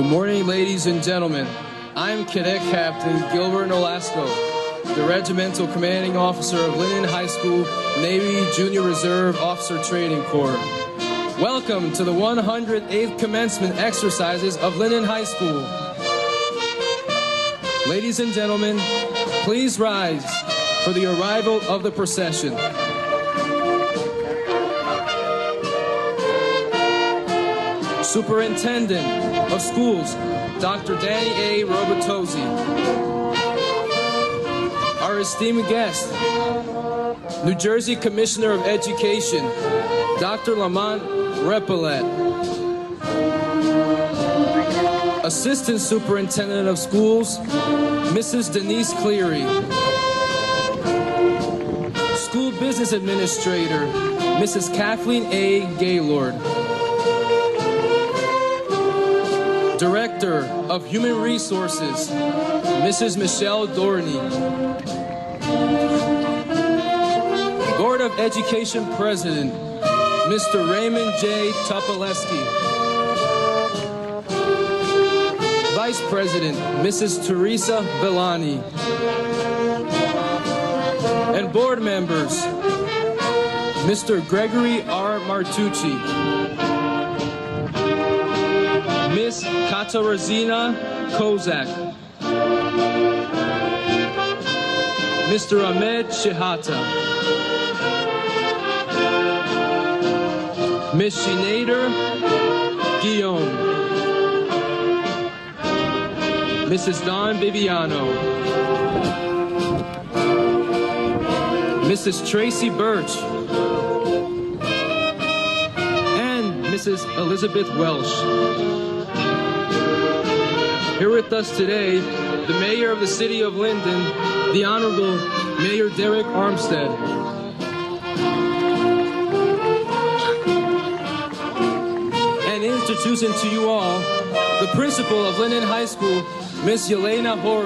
Good morning, ladies and gentlemen. I'm Cadet Captain Gilbert Nolasco, the Regimental Commanding Officer of Linden High School, Navy Junior Reserve Officer Training Corps. Welcome to the 108th commencement exercises of Linden High School. Ladies and gentlemen, please rise for the arrival of the procession. Superintendent of Schools, Dr. Danny A. Robertosi. Our esteemed guest, New Jersey Commissioner of Education, Dr. Lamont Repillet. Assistant Superintendent of Schools, Mrs. Denise Cleary. School Business Administrator, Mrs. Kathleen A. Gaylord. Director of Human Resources, Mrs. Michelle Dorney. Board of Education President, Mr. Raymond J. Topolewski. Vice President, Mrs. Teresa Villani. And board members, Mr. Gregory R. Martucci. Miss Katarzyna Kozak. Mr. Ahmed Shihata. Miss Sinead Guillaume. Mrs. Dawn Bibiano. Mrs. Tracy Birch. And Mrs. Elizabeth Welsh. Here with us today, the Mayor of the City of Linden, the Honorable Mayor Derek Armstead. And introducing to you all, the Principal of Linden High School, Miss Yelena Hore.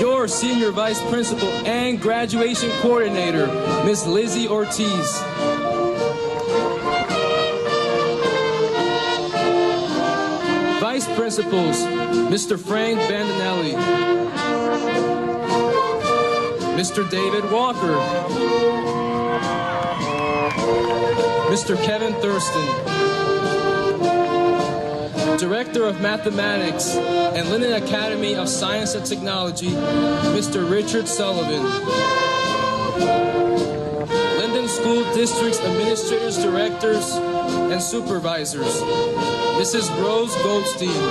Your Senior Vice Principal and Graduation Coordinator, Miss Lizzie Ortiz. Vice Principals, Mr. Frank Bandinelli, Mr. David Walker, Mr. Kevin Thurston, Director of Mathematics and Linden Academy of Science and Technology, Mr. Richard Sullivan, Linden School District's Administrators, Directors, and Supervisors, Mrs. Rose Goldstein,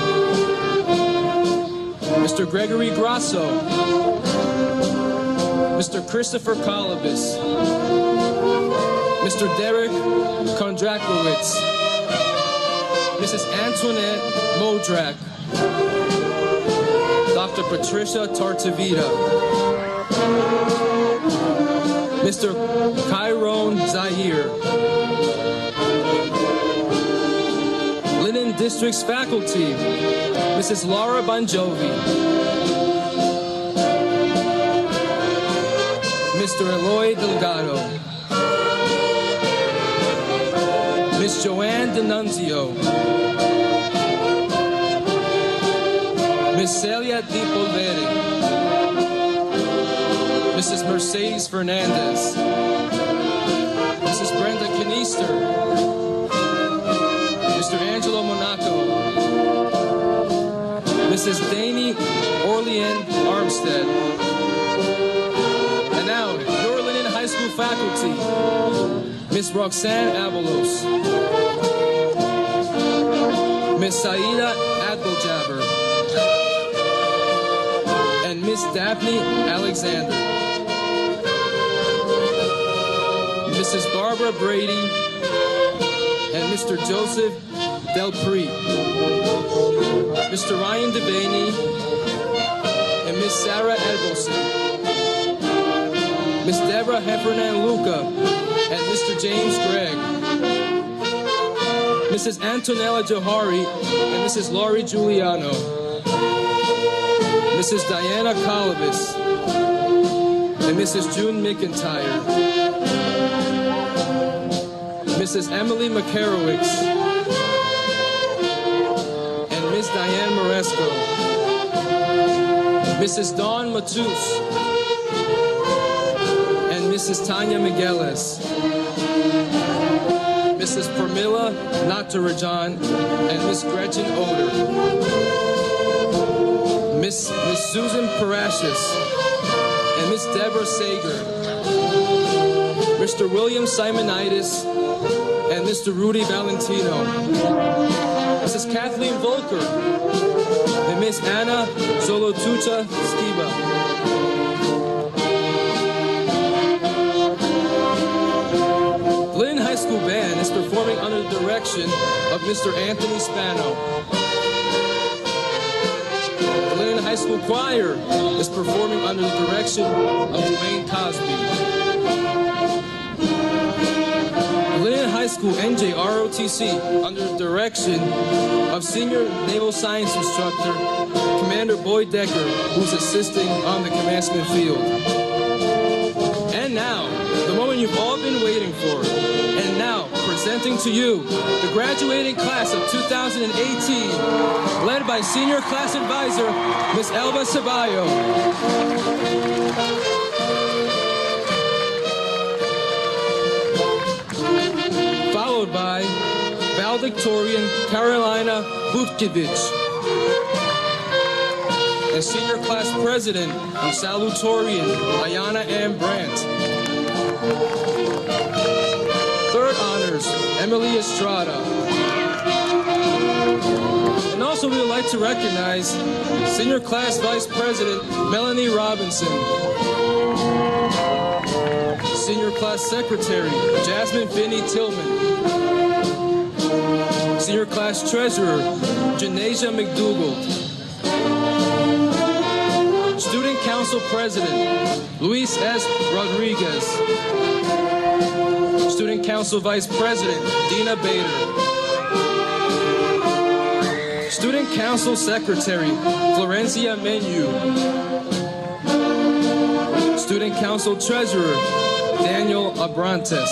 Mr. Gregory Grasso, Mr. Christopher Kolobis, Mr. Derek Kondrakowicz, Mrs. Antoinette Modrak, Dr. Patricia Tartavita, Mr. Chiron Zahir, Linden District's faculty, Mrs. Laura Bonjovi, Mr. Eloy Delgado, Miss Joanne D'Annunzio, Miss Celia Di Polvere, Mrs. Mercedes Fernandez, Mrs. Brenda Kanister, Mr. Angelo Monaco, Mrs. Dani Orlean Armstead. And now, your Linden High School faculty, Miss Roxanne Avalos, Miss Saida Abdel-Jabbar, and Miss Daphne Alexander, Mrs. Barbara Brady, and Mr. Joseph Delpre, Mr. Ryan Devaney, and Miss Sarah Edelson, Miss Deborah Heffernan Luca, and Mr. James Gregg, Mrs. Antonella Johari, and Mrs. Laurie Giuliano, Mrs. Diana Kolobis, and Mrs. June McIntyre. Mrs. Emily Makarowicz, and Miss Diane Moresco, Mrs. Dawn Matus, and Mrs. Tanya Migueles, Mrs. Pramila Natarajan, and Miss Gretchen Oder, Miss Susan Parashis, and Miss Deborah Sager, Mr. William Simonitis, and Mr. Rudy Valentino, Mrs. Kathleen Volker, and Miss Anna Zolotucha Skiba. The Linden High School Band is performing under the direction of Mr. Anthony Spano. The Linden High School Choir is performing under the direction of Dwayne Cosby. Linden High School NJROTC, under the direction of Senior Naval Science Instructor Commander Boyd Decker, who's assisting on the commencement field. And now, the moment you've all been waiting for. And now, presenting to you the graduating class of 2018, led by Senior Class Advisor, Ms. Elba Ceballo. Followed by Valedictorian Carolina Butkevich, and Senior Class President and Salutatorian Ayana M. Brandt. Third honors, Emily Estrada. And also we would like to recognize Senior Class Vice President Melanie Robinson, Senior Class Secretary Jasmine Finney Tillman, Senior Class Treasurer Janasia McDougall, Student Council President Luis S. Rodriguez, Student Council Vice President Dina Bader, Student Council Secretary Florencia Menu, Student Council Treasurer Daniel Abrantes.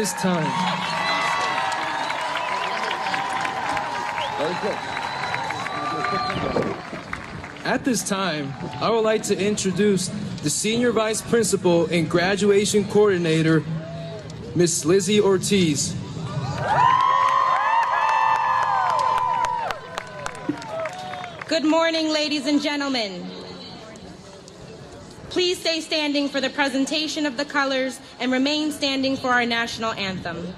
this time, I would like to introduce the Senior Vice Principal and Graduation Coordinator, Miss Lizzie Ortiz. Good morning, ladies and gentlemen. Please stay standing for the presentation of the colors and remain standing for our national anthem.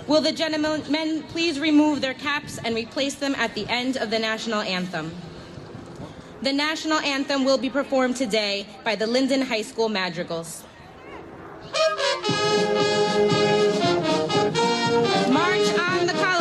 Will the gentlemen please remove their caps and replace them at the end of the national anthem? The national anthem will be performed today by the Linden High School Madrigals. March on the colors.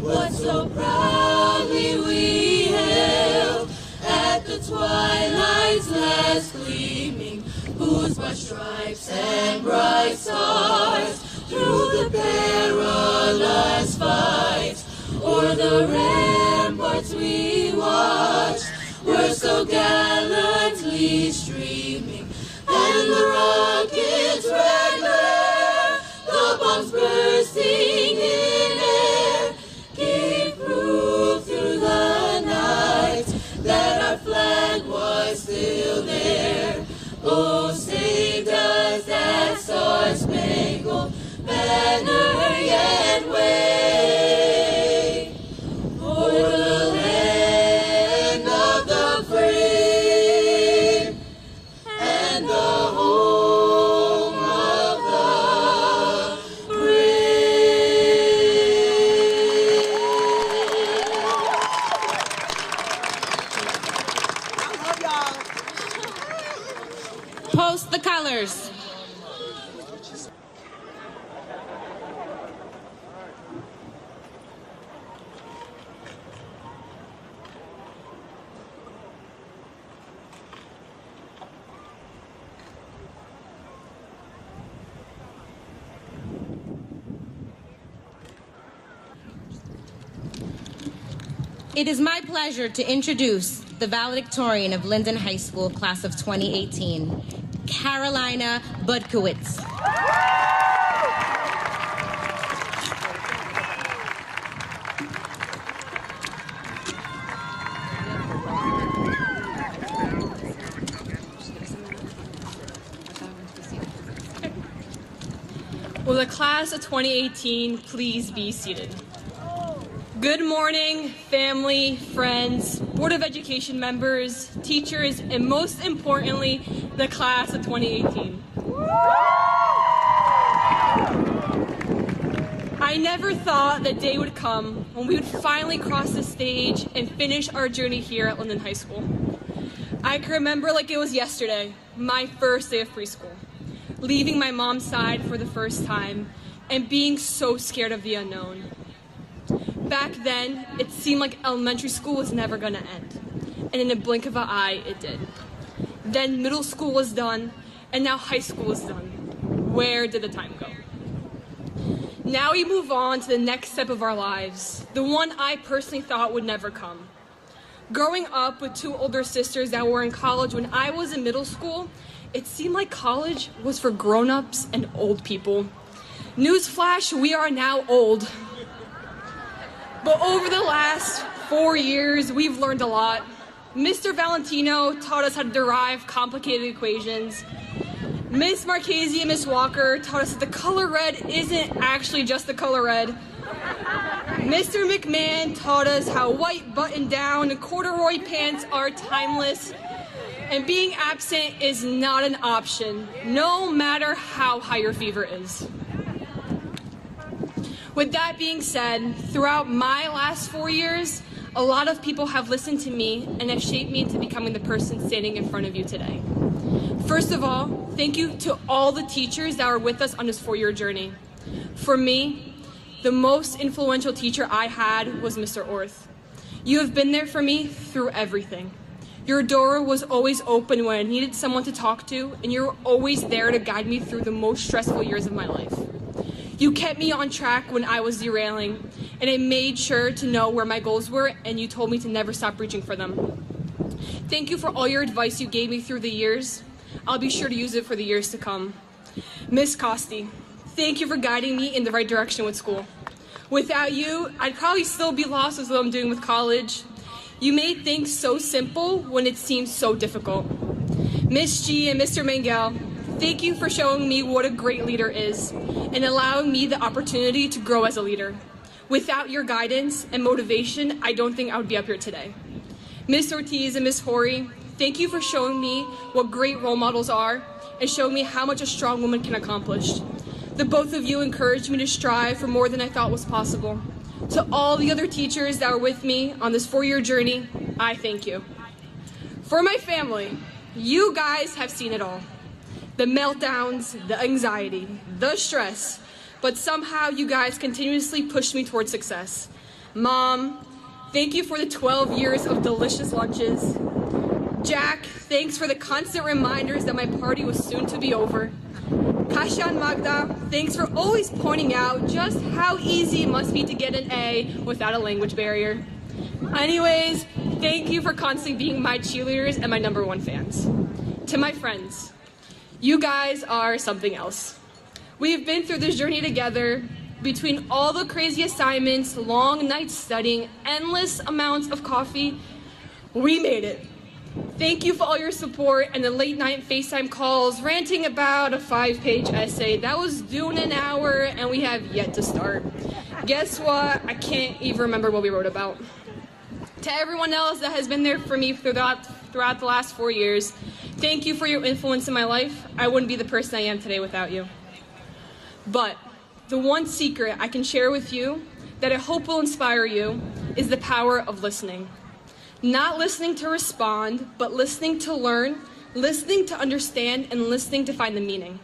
What so proudly we hailed at the twilight's last gleaming, whose broad stripes and bright stars through the perilous fight o'er the ramparts we watched were so gallantly streaming, and the rockets red glare, the bombs bursting in air, gave proof through the night that our flag was still there. Oh, saved us that star-spangled banner yet wave, for the land of the free and the home of the brave. Post the colors. It is my pleasure to introduce the valedictorian of Linden High School, class of 2018, Carolina Budkowitz. Will the class of 2018 please be seated? Good morning, family, friends, Board of Education members, teachers, and most importantly, the class of 2018. I never thought the day would come when we would finally cross the stage and finish our journey here at Linden High School. I can remember like it was yesterday, my first day of preschool, leaving my mom's side for the first time and being so scared of the unknown. Back then, it seemed like elementary school was never going to end, and in a blink of an eye, it did. Then middle school was done, and now high school was done. Where did the time go? Now we move on to the next step of our lives, the one I personally thought would never come. Growing up with two older sisters that were in college when I was in middle school, it seemed like college was for grown-ups and old people. Newsflash, we are now old. But over the last 4 years, we've learned a lot. Mr. Valentino taught us how to derive complicated equations. Miss Marchese and Miss Walker taught us that the color red isn't actually just the color red. Mr. McMahon taught us how white button-down and corduroy pants are timeless, and being absent is not an option, no matter how high your fever is. With that being said, throughout my last 4 years, a lot of people have listened to me and have shaped me into becoming the person standing in front of you today. First of all, thank you to all the teachers that were with us on this 4-year journey. For me, the most influential teacher I had was Mr. Orth. You have been there for me through everything. Your door was always open when I needed someone to talk to, and you were always there to guide me through the most stressful years of my life. You kept me on track when I was derailing, and I made sure to know where my goals were, and you told me to never stop reaching for them. Thank you for all your advice you gave me through the years. I'll be sure to use it for the years to come. Miss Costi, thank you for guiding me in the right direction with school. Without you, I'd probably still be lost with what I'm doing with college. You made things so simple when it seemed so difficult. Miss G and Mr. Mangel, thank you for showing me what a great leader is and allowing me the opportunity to grow as a leader. Without your guidance and motivation, I don't think I would be up here today. Miss Ortiz and Miss Horry, thank you for showing me what great role models are and showing me how much a strong woman can accomplish. The both of you encouraged me to strive for more than I thought was possible. To all the other teachers that were with me on this 4-year journey, I thank you. For my family, you guys have seen it all. The meltdowns, the anxiety, the stress, but somehow you guys continuously pushed me towards success. Mom, thank you for the 12 years of delicious lunches. Jack, thanks for the constant reminders that my party was soon to be over. Kasia and Magda, thanks for always pointing out just how easy it must be to get an A without a language barrier. Anyways, thank you for constantly being my cheerleaders and my #1 fans. To my friends, you guys are something else. We've been through this journey together. Between all the crazy assignments, long nights studying, endless amounts of coffee, we made it. Thank you for all your support and the late night FaceTime calls, ranting about a 5-page essay that was due in an hour and we have yet to start. Guess what? I can't even remember what we wrote about. To everyone else that has been there for me throughout the last 4 years, thank you for your influence in my life. I wouldn't be the person I am today without you. But the one secret I can share with you that I hope will inspire you is the power of listening. Not listening to respond, but listening to learn, listening to understand, and listening to find the meaning.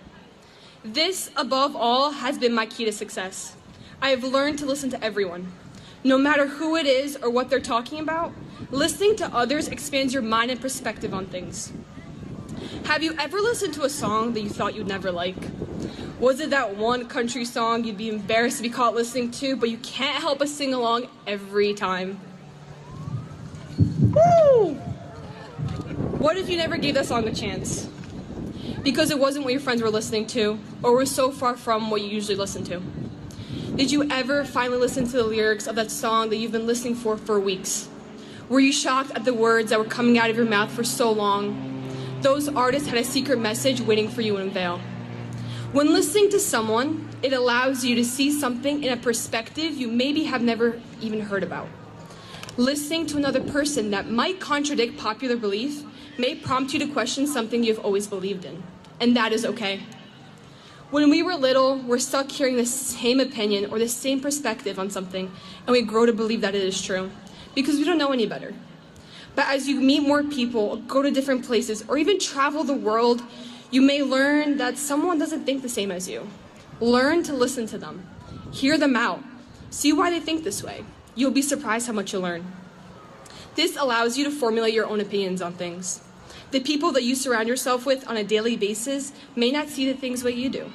This, above all, has been my key to success. I have learned to listen to everyone. No matter who it is or what they're talking about, listening to others expands your mind and perspective on things. Have you ever listened to a song that you thought you'd never like? Was it that one country song you'd be embarrassed to be caught listening to, but you can't help but sing along every time? Woo! What if you never gave that song a chance? Because it wasn't what your friends were listening to, or was so far from what you usually listen to. Did you ever finally listen to the lyrics of that song that you've been listening for weeks? Were you shocked at the words that were coming out of your mouth for so long? Those artists had a secret message waiting for you in veil. When listening to someone, it allows you to see something in a perspective you maybe have never even heard about. Listening to another person that might contradict popular belief may prompt you to question something you've always believed in, and that is okay. When we were little, we're stuck hearing the same opinion or the same perspective on something, and we grow to believe that it is true, because we don't know any better. But as you meet more people, go to different places, or even travel the world, you may learn that someone doesn't think the same as you. Learn to listen to them. Hear them out. See why they think this way. You'll be surprised how much you'll learn. This allows you to formulate your own opinions on things. The people that you surround yourself with on a daily basis may not see the things the way you do.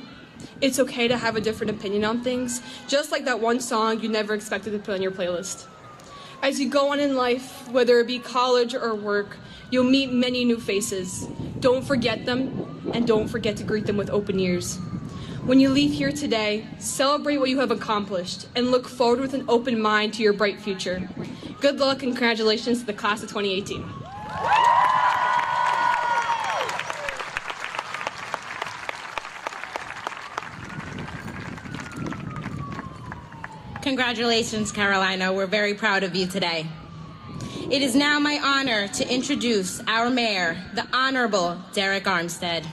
It's okay to have a different opinion on things, just like that one song you never expected to put on your playlist. As you go on in life, whether it be college or work, you'll meet many new faces. Don't forget them, and don't forget to greet them with open ears. When you leave here today, celebrate what you have accomplished and look forward with an open mind to your bright future. Good luck and congratulations to the class of 2018. Congratulations, Carolina. We're very proud of you today. It is now my honor to introduce our mayor, the Honorable Derek Armstead.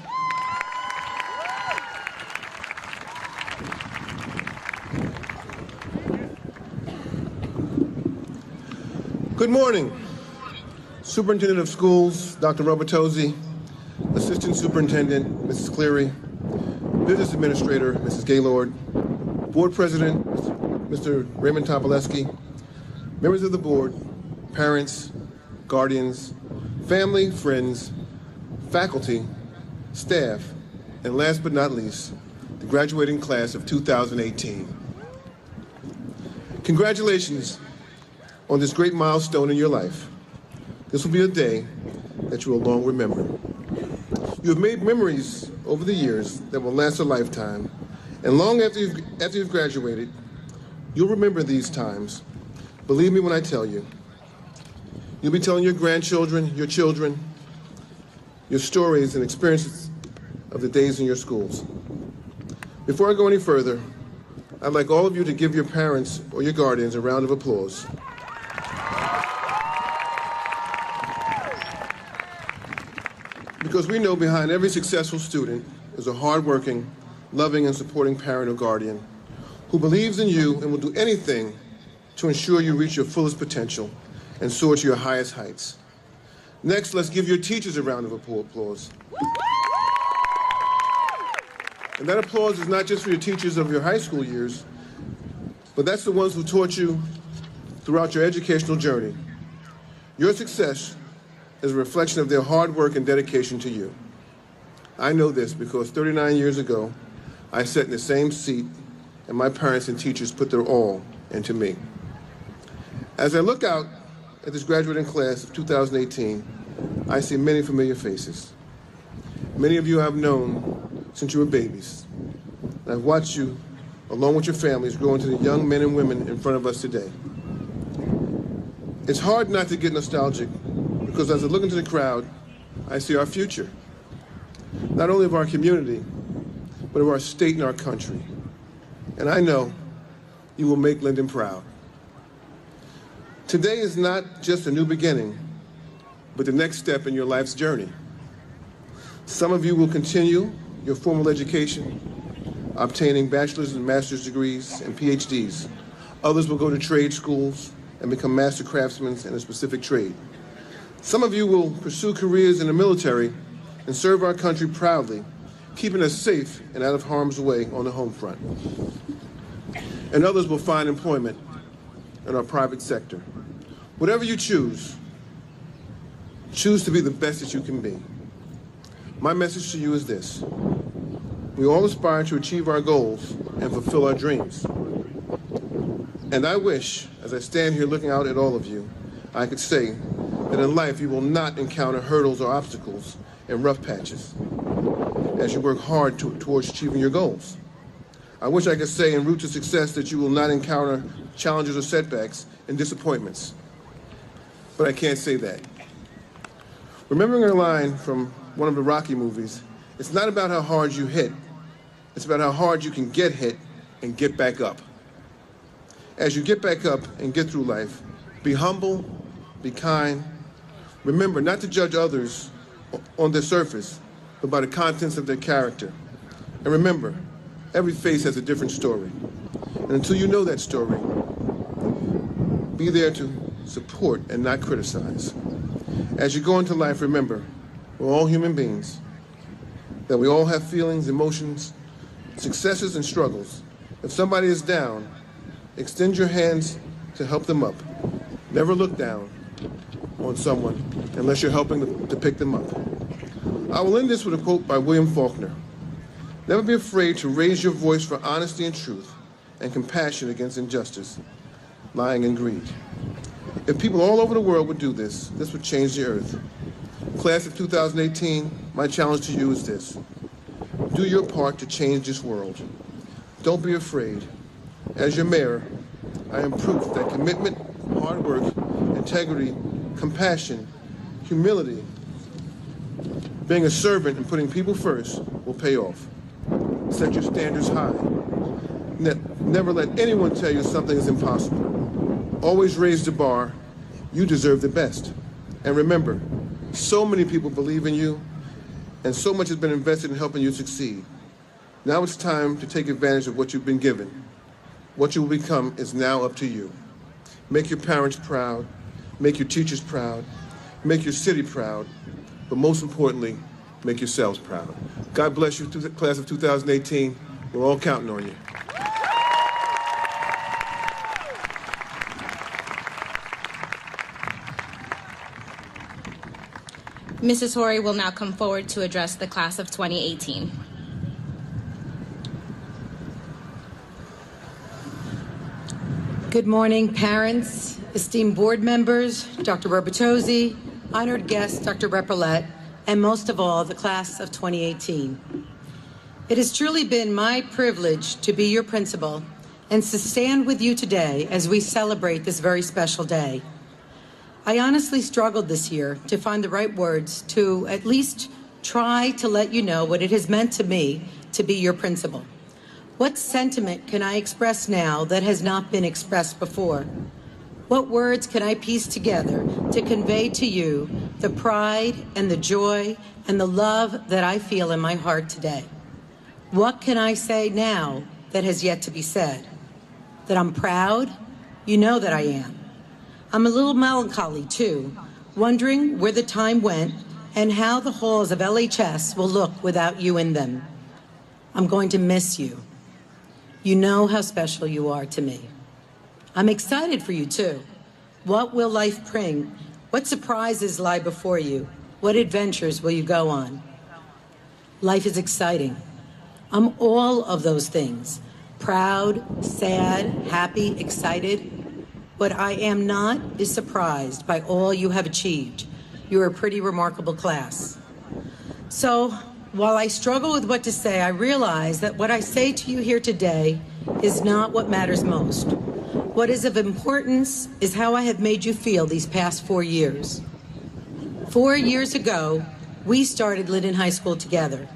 Good morning. Superintendent of Schools, Dr. Robertosi, Assistant Superintendent, Mrs. Cleary, Business Administrator, Mrs. Gaylord, Board President, Mr. Raymond Topoleski, members of the board, parents, guardians, family, friends, faculty, staff, and last but not least, the graduating class of 2018. Congratulations on this great milestone in your life. This will be a day that you will long remember. You have made memories over the years that will last a lifetime, and long after you've graduated, you'll remember these times. Believe me when I tell you. You'll be telling your grandchildren, your children, your stories and experiences of the days in your schools. Before I go any further, I'd like all of you to give your parents or your guardians a round of applause. Because we know behind every successful student is a hardworking, loving, and supporting parent or guardian who believes in you and will do anything to ensure you reach your fullest potential and soar to your highest heights. Next, let's give your teachers a round of applause. And that applause is not just for your teachers of your high school years, but that's the ones who taught you throughout your educational journey. Your success is a reflection of their hard work and dedication to you. I know this because 39 years ago, I sat in the same seat and my parents and teachers put their all into me. As I look out at this graduating class of 2018, I see many familiar faces. Many of you I've known since you were babies. And I've watched you, along with your families, grow into the young men and women in front of us today. It's hard not to get nostalgic because as I look into the crowd, I see our future, not only of our community, but of our state and our country. And I know you will make Linden proud. Today is not just a new beginning, but the next step in your life's journey. Some of you will continue your formal education, obtaining bachelor's and master's degrees and PhDs. Others will go to trade schools and become master craftsmen in a specific trade. Some of you will pursue careers in the military and serve our country proudly, keeping us safe and out of harm's way on the home front. And others will find employment in our private sector. Whatever you choose, choose to be the best that you can be. My message to you is this: we all aspire to achieve our goals and fulfill our dreams. And I wish, as I stand here looking out at all of you, I could say that in life you will not encounter hurdles or obstacles and rough patches as you work hard towards achieving your goals. I wish I could say en route to success that you will not encounter challenges or setbacks and disappointments, but I can't say that. Remembering a line from one of the Rocky movies, it's not about how hard you hit, it's about how hard you can get hit and get back up. As you get back up and get through life, be humble, be kind. Remember not to judge others on their surface, but by the contents of their character. And remember, every face has a different story. And until you know that story, be there to support and not criticize. As you go into life, remember, we're all human beings, that we all have feelings, emotions, successes, and struggles. If somebody is down, extend your hands to help them up. Never look down on someone unless you're helping to pick them up. I will end this with a quote by William Faulkner. Never be afraid to raise your voice for honesty and truth and compassion against injustice, lying, and greed. If people all over the world would do this, this would change the earth. Class of 2018, my challenge to you is this: do your part to change this world. Don't be afraid. As your mayor, I am proof that commitment, hard work, integrity, compassion, humility, being a servant and putting people first will pay off. Set your standards high. Never let anyone tell you something is impossible. Always raise the bar. You deserve the best. And remember, so many people believe in you, and so much has been invested in helping you succeed. Now it's time to take advantage of what you've been given. What you will become is now up to you. Make your parents proud, make your teachers proud, make your city proud, but most importantly, make yourselves proud. God bless you, class of 2018. We're all counting on you. Mrs. Horry will now come forward to address the class of 2018. Good morning, parents, esteemed board members, Dr. Robertosi, honored guest, Dr. Repalet, and most of all, the class of 2018. It has truly been my privilege to be your principal and to stand with you today as we celebrate this very special day. I honestly struggled this year to find the right words to at least try to let you know what it has meant to me to be your principal. What sentiment can I express now that has not been expressed before? What words can I piece together to convey to you the pride and the joy and the love that I feel in my heart today? What can I say now that has yet to be said? That I'm proud? You know that I am. I'm a little melancholy, too, wondering where the time went and how the halls of LHS will look without you in them. I'm going to miss you. You know how special you are to me. I'm excited for you, too. What will life bring? What surprises lie before you? What adventures will you go on? Life is exciting. I'm all of those things. Proud, sad, happy, excited. What I am not is surprised by all you have achieved. You're a pretty remarkable class. So, while I struggle with what to say, I realize that what I say to you here today is not what matters most. What is of importance is how I have made you feel these past 4 years. 4 years ago, we started Linden High School together.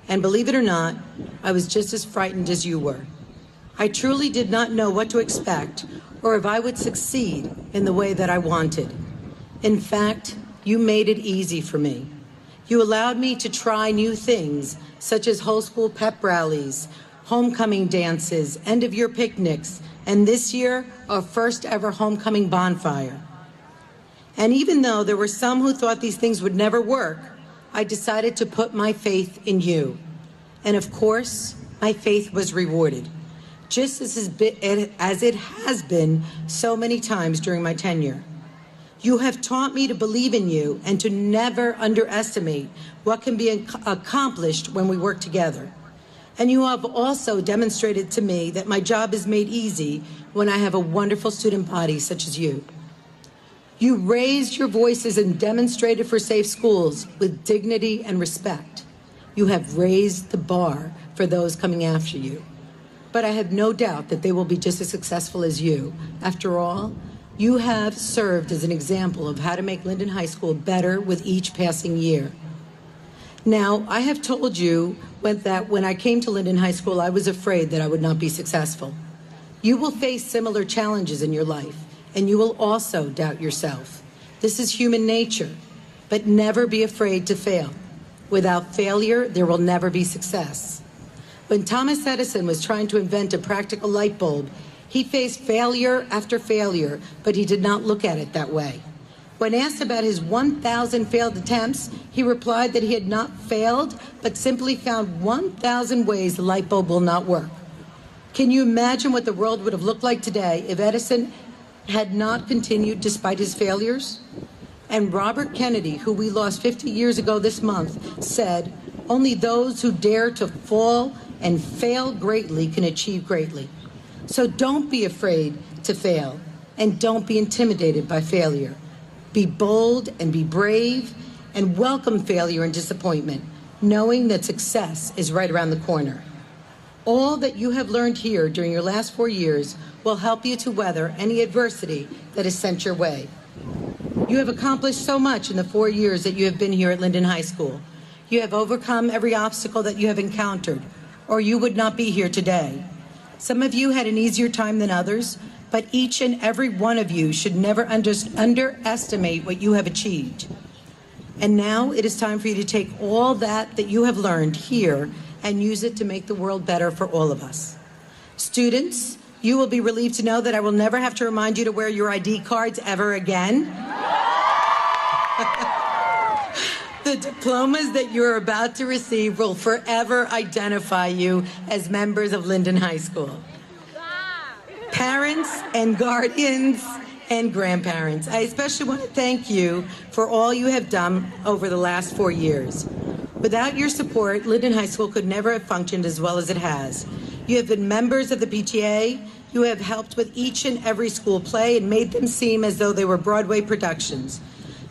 And believe it or not, I was just as frightened as you were. I truly did not know what to expect or if I would succeed in the way that I wanted. In fact, you made it easy for me. You allowed me to try new things, such as whole school pep rallies, homecoming dances, end-of-year picnics, and this year, our first ever homecoming bonfire. And even though there were some who thought these things would never work, I decided to put my faith in you. And of course, my faith was rewarded, just as it has been so many times during my tenure. You have taught me to believe in you and to never underestimate what can be accomplished when we work together. And you have also demonstrated to me that my job is made easy when I have a wonderful student body such as you. You raised your voices and demonstrated for safe schools with dignity and respect. You have raised the bar for those coming after you. But I have no doubt that they will be just as successful as you. After all, you have served as an example of how to make Linden High School better with each passing year. Now, I have told you that when I came to Linden High School, I was afraid that I would not be successful. You will face similar challenges in your life, and you will also doubt yourself. This is human nature, but never be afraid to fail. Without failure, there will never be success. When Thomas Edison was trying to invent a practical light bulb, he faced failure after failure, but he did not look at it that way. When asked about his 1,000 failed attempts, he replied that he had not failed, but simply found 1,000 ways the light bulb will not work. Can you imagine what the world would have looked like today if Edison had not continued despite his failures? And Robert Kennedy, who we lost 50 years ago this month, said, "Only those who dare to fall and fail greatly can achieve greatly." So don't be afraid to fail, and don't be intimidated by failure. Be bold and be brave, and welcome failure and disappointment, knowing that success is right around the corner. All that you have learned here during your last 4 years will help you to weather any adversity that is sent your way. You have accomplished so much in the 4 years that you have been here at Linden High School. You have overcome every obstacle that you have encountered, or you would not be here today. Some of you had an easier time than others, but each and every one of you should never underestimate what you have achieved. And now it is time for you to take all that you have learned here and use it to make the world better for all of us. Students, you will be relieved to know that I will never have to remind you to wear your ID cards ever again. The diplomas that you're about to receive will forever identify you as members of Linden High School. Parents and guardians and grandparents, I especially want to thank you for all you have done over the last 4 years. Without your support, Linden High School could never have functioned as well as it has. You have been members of the PTA, you have helped with each and every school play and made them seem as though they were Broadway productions.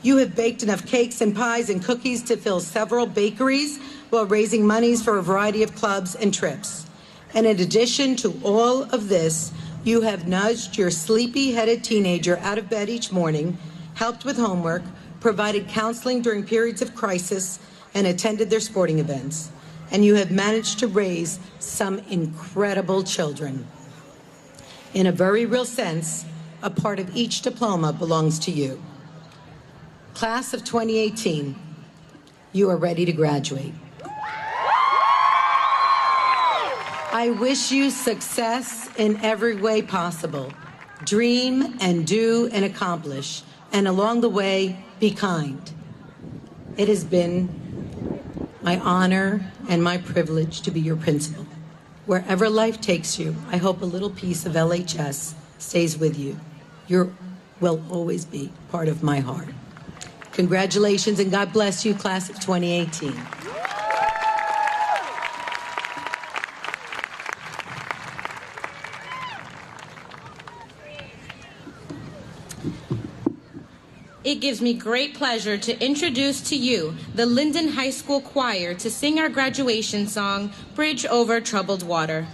You have baked enough cakes and pies and cookies to fill several bakeries while raising monies for a variety of clubs and trips. And in addition to all of this, you have nudged your sleepy-headed teenager out of bed each morning, helped with homework, provided counseling during periods of crisis, and attended their sporting events. And you have managed to raise some incredible children. In a very real sense, a part of each diploma belongs to you. Class of 2018, you are ready to graduate. I wish you success in every way possible. Dream and do and accomplish, and along the way, be kind. It has been my honor and my privilege to be your principal. Wherever life takes you, I hope a little piece of LHS stays with you. You will always be part of my heart. Congratulations and God bless you, class of 2018. It gives me great pleasure to introduce to you the Linden High School Choir to sing our graduation song, Bridge Over Troubled Water.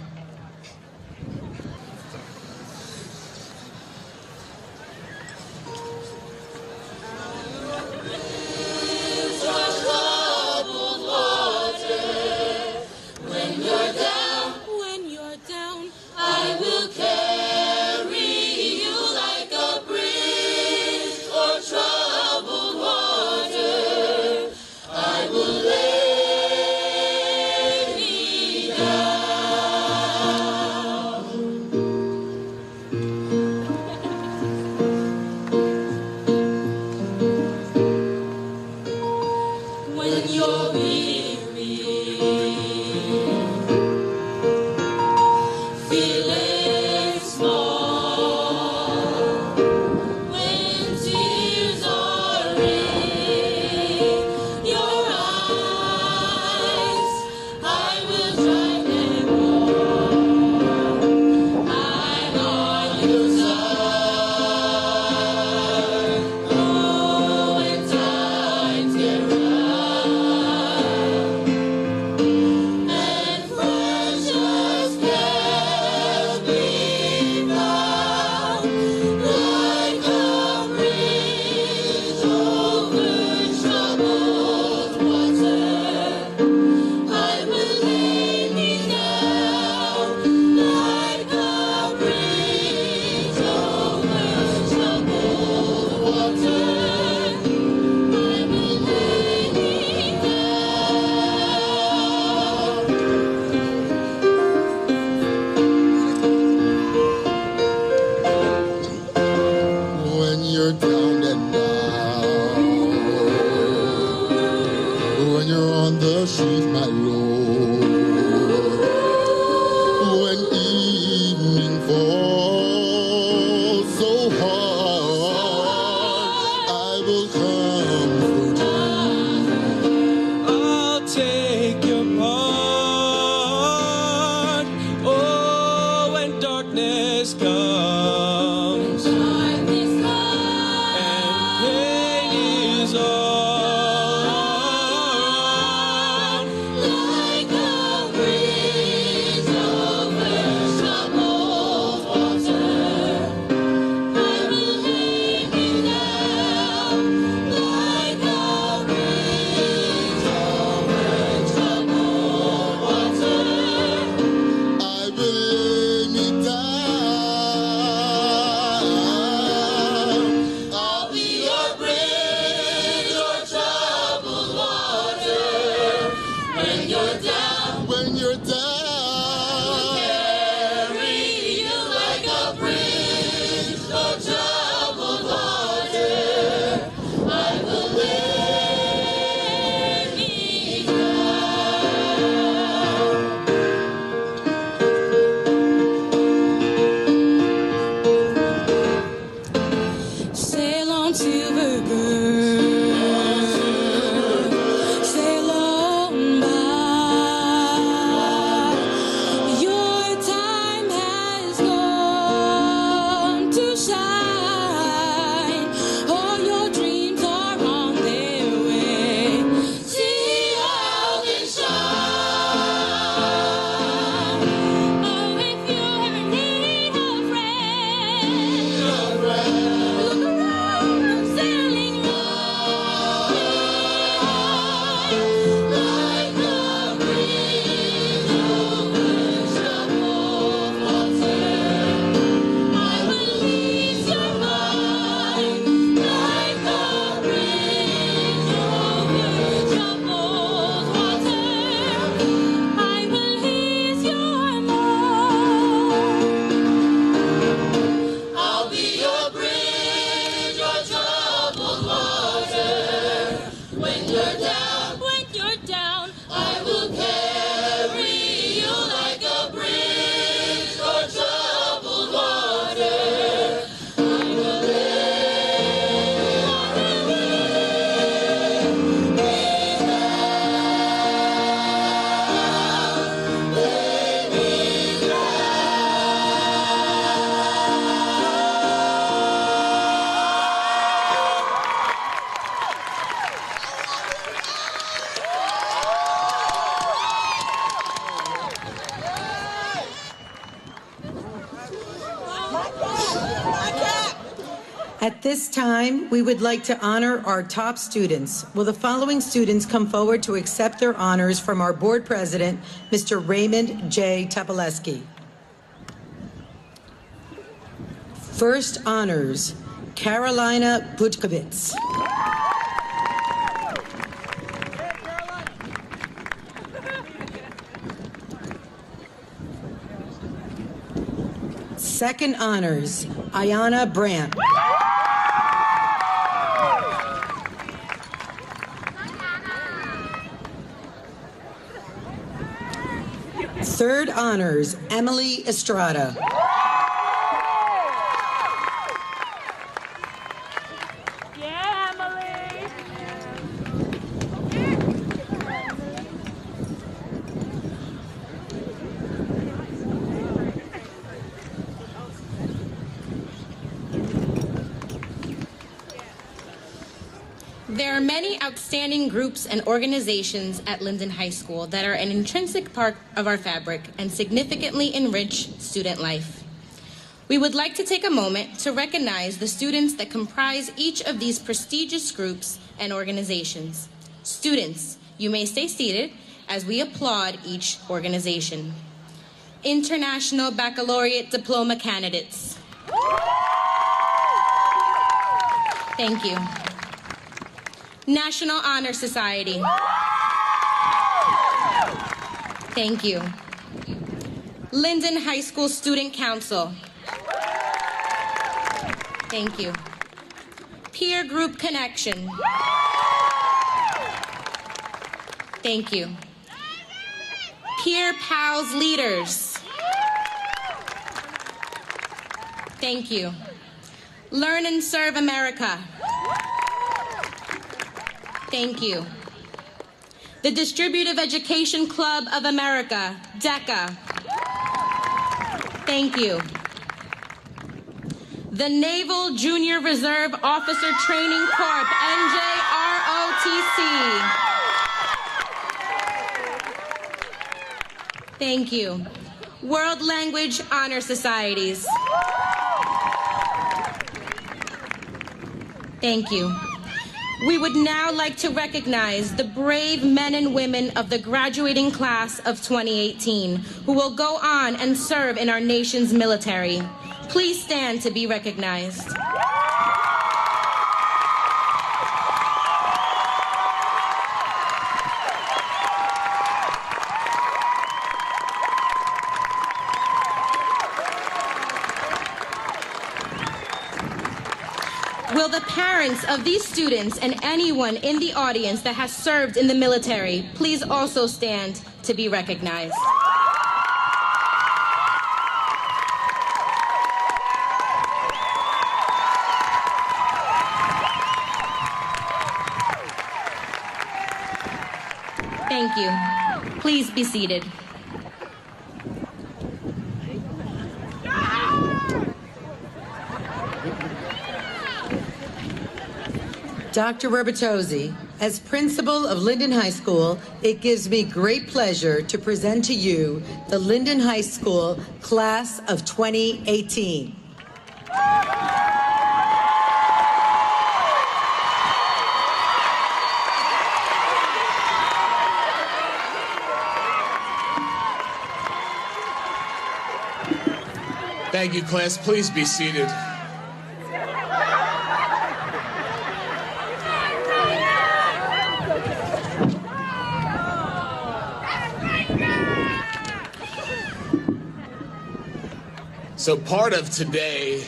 Love At this time, we would like to honor our top students. Will the following students come forward to accept their honors from our board president, Mr. Raymond J. Topoleski? First honors, Carolina Butkovitz. Second honors, Ayana Brandt. Third honors, Emily Estrada. Yeah, Emily. There are many outstanding groups and organizations at Linden High School that are an intrinsic part of our fabric and significantly enrich student life. We would like to take a moment to recognize the students that comprise each of these prestigious groups and organizations. Students, you may stay seated as we applaud each organization. International Baccalaureate Diploma candidates. Thank you. National Honor Society. Thank you. Linden High School Student Council. Thank you. Peer Group Connection. Thank you. Peer Pals Leaders. Thank you. Learn and Serve America. Thank you. The Distributive Education Club of America, DECA. Thank you. The Naval Junior Reserve Officer Training Corps, NJROTC. Thank you. World Language Honor Societies. Thank you. We would now like to recognize the brave men and women of the graduating class of 2018 who will go on and serve in our nation's military. Please stand to be recognized. Will the parents of these students and anyone in the audience that has served in the military please also stand to be recognized? Thank you. Please be seated. Dr. Robertozzi, as principal of Linden High School, it gives me great pleasure to present to you the Linden High School Class of 2018. Thank you, class. Please be seated. So part of today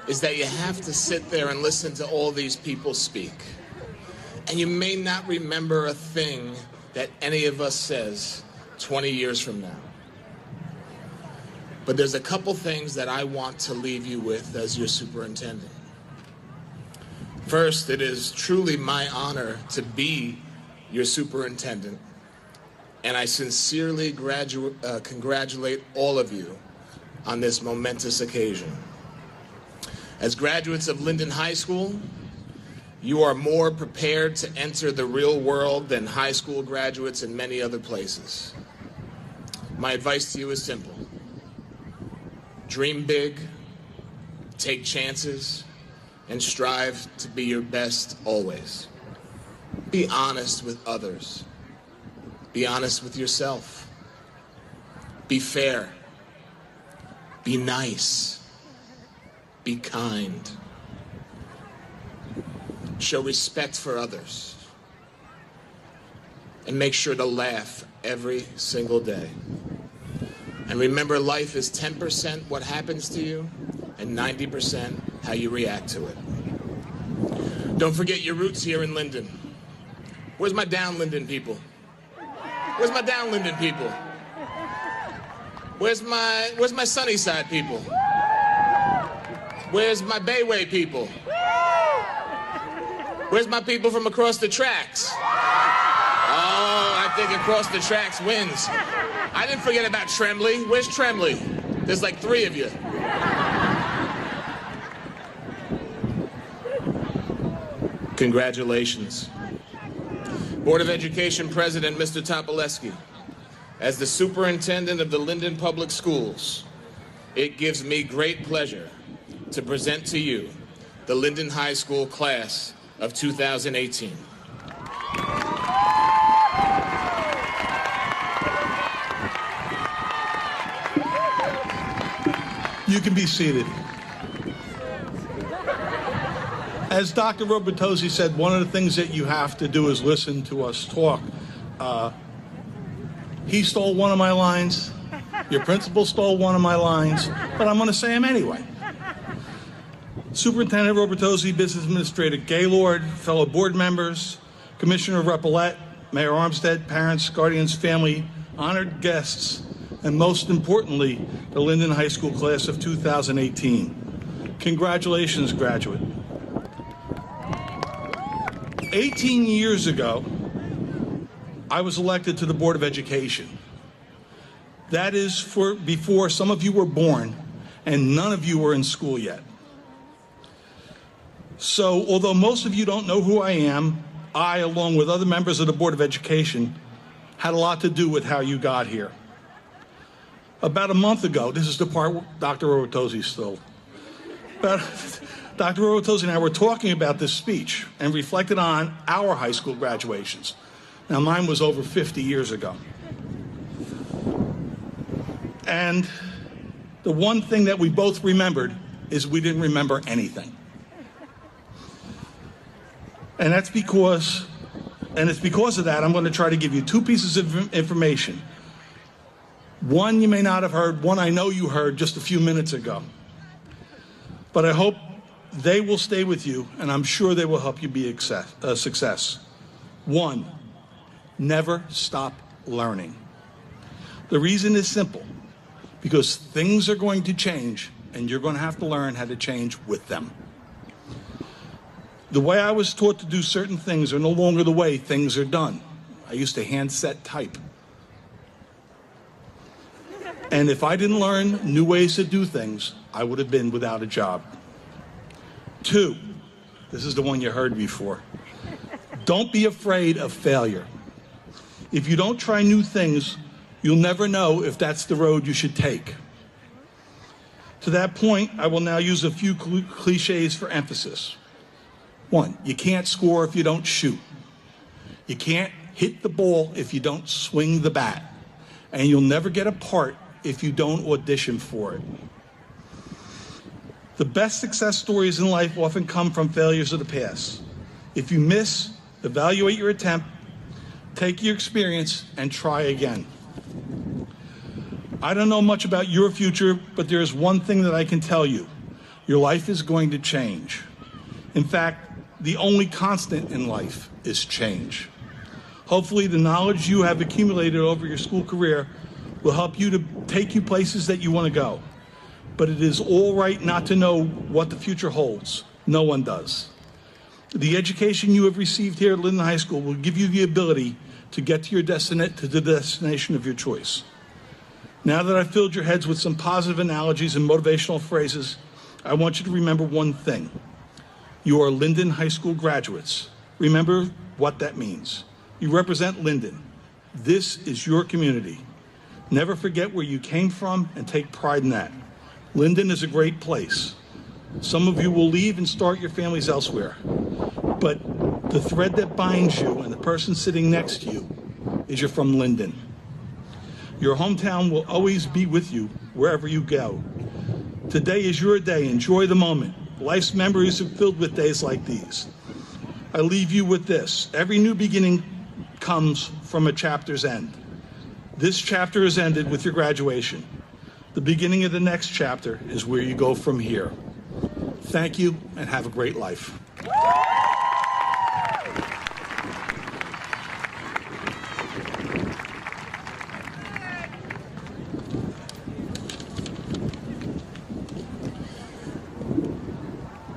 is that you have to sit there and listen to all these people speak. And you may not remember a thing that any of us says 20 years from now. But there's a couple things that I want to leave you with as your superintendent. First, it is truly my honor to be your superintendent, and I sincerely congratulate all of you on this momentous occasion. As graduates of Linden High School, you are more prepared to enter the real world than high school graduates in many other places. My advice to you is simple. Dream big, take chances, and strive to be your best always. Be honest with others. Be honest with yourself. Be fair. Be nice. Be kind. Show respect for others. And make sure to laugh every single day. And remember, life is 10% what happens to you and 90% how you react to it. Don't forget your roots here in Linden. Where's my down Linden people? Where's my down Linden people? Where's my Sunnyside people? Where's my Bayway people? Where's my people from across the tracks? Oh, I think across the tracks wins. I didn't forget about Tremley. Where's Tremley? There's like 3 of you. Congratulations. Board of Education President, Mr. Topolesky, as the Superintendent of the Linden Public Schools, it gives me great pleasure to present to you the Linden High School class of 2018. You can be seated. As Dr. Robertosi said, one of the things that you have to do is listen to us talk. He stole one of my lines. Your principal stole one of my lines, but I'm going to say them anyway. Superintendent Robertosi, Business Administrator Gaylord, fellow board members, Commissioner Reppolette, Mayor Armstead, parents, guardians, family, honored guests, and most importantly, the Linden High School class of 2018. Congratulations, graduate. 18 years ago, I was elected to the Board of Education. That is before some of you were born and none of you were in school yet. So, although most of you don't know who I am, I, along with other members of the Board of Education, had a lot to do with how you got here. About a month ago, this is the part Dr. Robertosi stole. Dr. Robertosi and I were talking about this speech and reflected on our high school graduations. Now, mine was over 50 years ago. And the one thing that we both remembered is we didn't remember anything. And it's because of that, I'm going to try to give you 2 pieces of information. One you may not have heard, one I know you heard just a few minutes ago. But I hope they will stay with you, and I'm sure they will help you be a success. 1, never stop learning. The reason is simple, because things are going to change, and you're going to have to learn how to change with them. The way I was taught to do certain things are no longer the way things are done. I used to handset type. And if I didn't learn new ways to do things, I would have been without a job. 2, this is the one you heard before. Don't be afraid of failure. If you don't try new things, you'll never know if that's the road you should take. To that point, I will now use a few cliches for emphasis. 1, you can't score if you don't shoot. You can't hit the ball if you don't swing the bat. And you'll never get a part if you don't audition for it. The best success stories in life often come from failures of the past. If you miss, evaluate your attempt, take your experience, and try again. I don't know much about your future, but there is one thing that I can tell you. Your life is going to change. In fact, the only constant in life is change. Hopefully, the knowledge you have accumulated over your school career will help you to take you places that you want to go. But it is all right not to know what the future holds. No one does. The education you have received here at Linden High School will give you the ability to get to the destination of your choice. Now that I've filled your heads with some positive analogies and motivational phrases, I want you to remember one thing. You are Linden High School graduates. Remember what that means. You represent Linden. This is your community. Never forget where you came from and take pride in that. Linden is a great place. Some of you will leave and start your families elsewhere. But the thread that binds you and the person sitting next to you is you're from Linden. Your hometown will always be with you wherever you go. Today is your day. Enjoy the moment. Life's memories are filled with days like these. I leave you with this. Every new beginning comes from a chapter's end. This chapter is ended with your graduation. The beginning of the next chapter is where you go from here. Thank you and have a great life.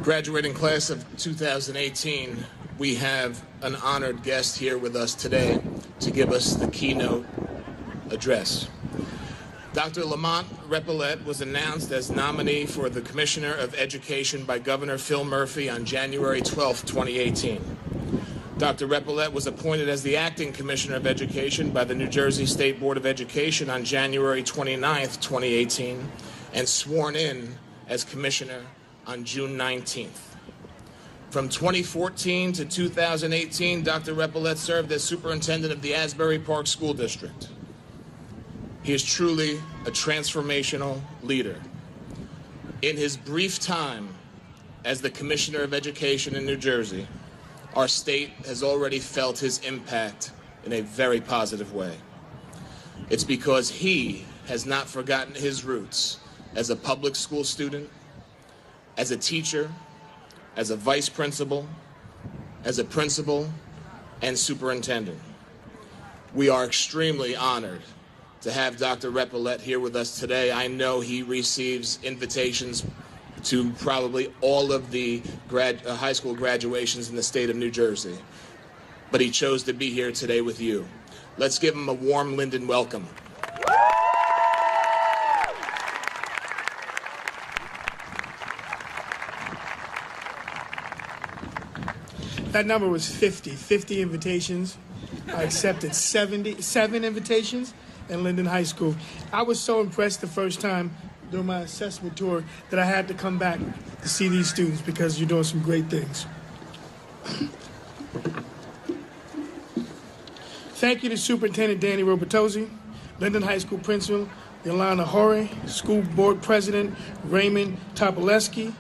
Graduating class of 2018, we have an honored guest here with us today to give us the keynote address. Dr. Lamont Repillette was announced as nominee for the Commissioner of Education by Governor Phil Murphy on January 12, 2018. Dr. Repillette was appointed as the Acting Commissioner of Education by the New Jersey State Board of Education on January 29, 2018, and sworn in as Commissioner on June 19th. From 2014 to 2018, Dr. Repillette served as Superintendent of the Asbury Park School District. He is truly a transformational leader. In his brief time as the Commissioner of Education in New Jersey, our state has already felt his impact in a very positive way. It's because he has not forgotten his roots as a public school student, as a teacher, as a vice principal, as a principal, and superintendent. We are extremely honored to have Dr. Repillette here with us today. I know he receives invitations to probably all of the high school graduations in the state of New Jersey, but he chose to be here today with you. Let's give him a warm Linden welcome. That number was 50 invitations. I accepted 77 invitations in Linden High School. I was so impressed the first time during my assessment tour that I had to come back to see these students because you're doing some great things. Thank you to Superintendent Danny Robertozzi, Linden High School Principal Yolanda Horry, School Board President Raymond Topoleski,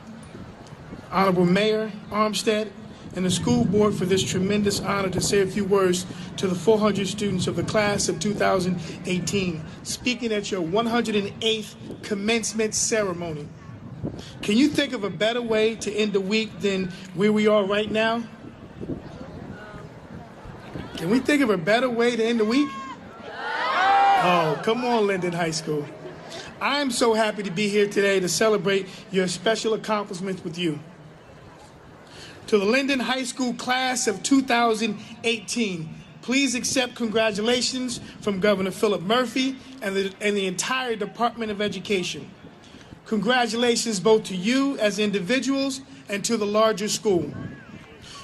Honorable Mayor Armstead, and the school board for this tremendous honor to say a few words to the 400 students of the class of 2018, speaking at your 108th commencement ceremony. Can you think of a better way to end the week than where we are right now? Can we think of a better way to end the week? Oh, come on, Linden High School. I'm so happy to be here today to celebrate your special accomplishments with you. To the Linden High School class of 2018, please accept congratulations from Governor Philip Murphy and the entire Department of Education. Congratulations both to you as individuals and to the larger school.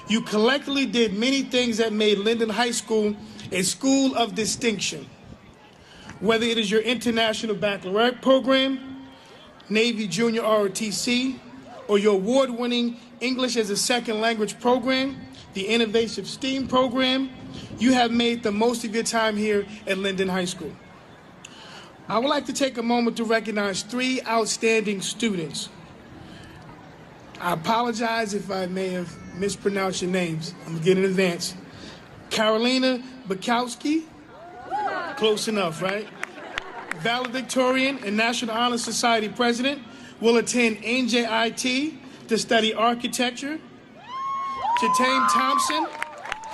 You collectively did many things that made Linden High School a school of distinction. Whether it is your International Baccalaureate program, Navy Junior ROTC, or your award-winning English as a Second Language program, the Innovative STEAM program, you have made the most of your time here at Linden High School. I would like to take a moment to recognize 3 outstanding students. I apologize if I may have mispronounced your names. I'm going to get in advance. Carolina Bukowski, close enough, right? Valedictorian and National Honor Society President, will attend NJIT to study architecture. Jatane Thompson,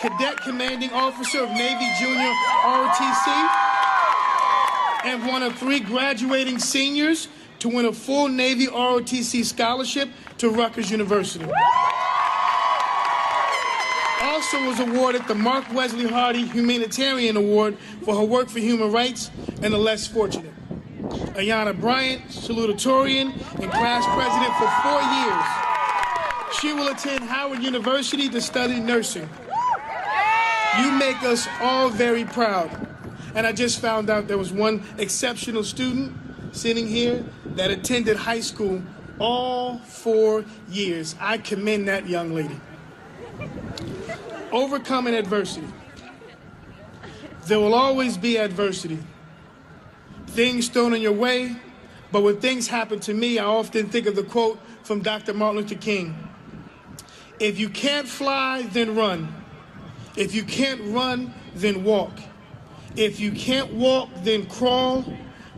Cadet Commanding Officer of Navy Junior ROTC, and one of 3 graduating seniors to win a full Navy ROTC scholarship to Rutgers University. Also was awarded the Mark Wesley Hardy Humanitarian Award for her work for human rights and the less fortunate. Ayanna Bryant, salutatorian and class president for 4 years. She will attend Howard University to study nursing. You make us all very proud. And I just found out there was one exceptional student sitting here that attended high school all 4 years. I commend that young lady. Overcoming adversity. There will always be adversity. Things thrown in your way, but when things happen to me, I often think of the quote from Dr. Martin Luther King. If you can't fly, then run. If you can't run, then walk. If you can't walk, then crawl.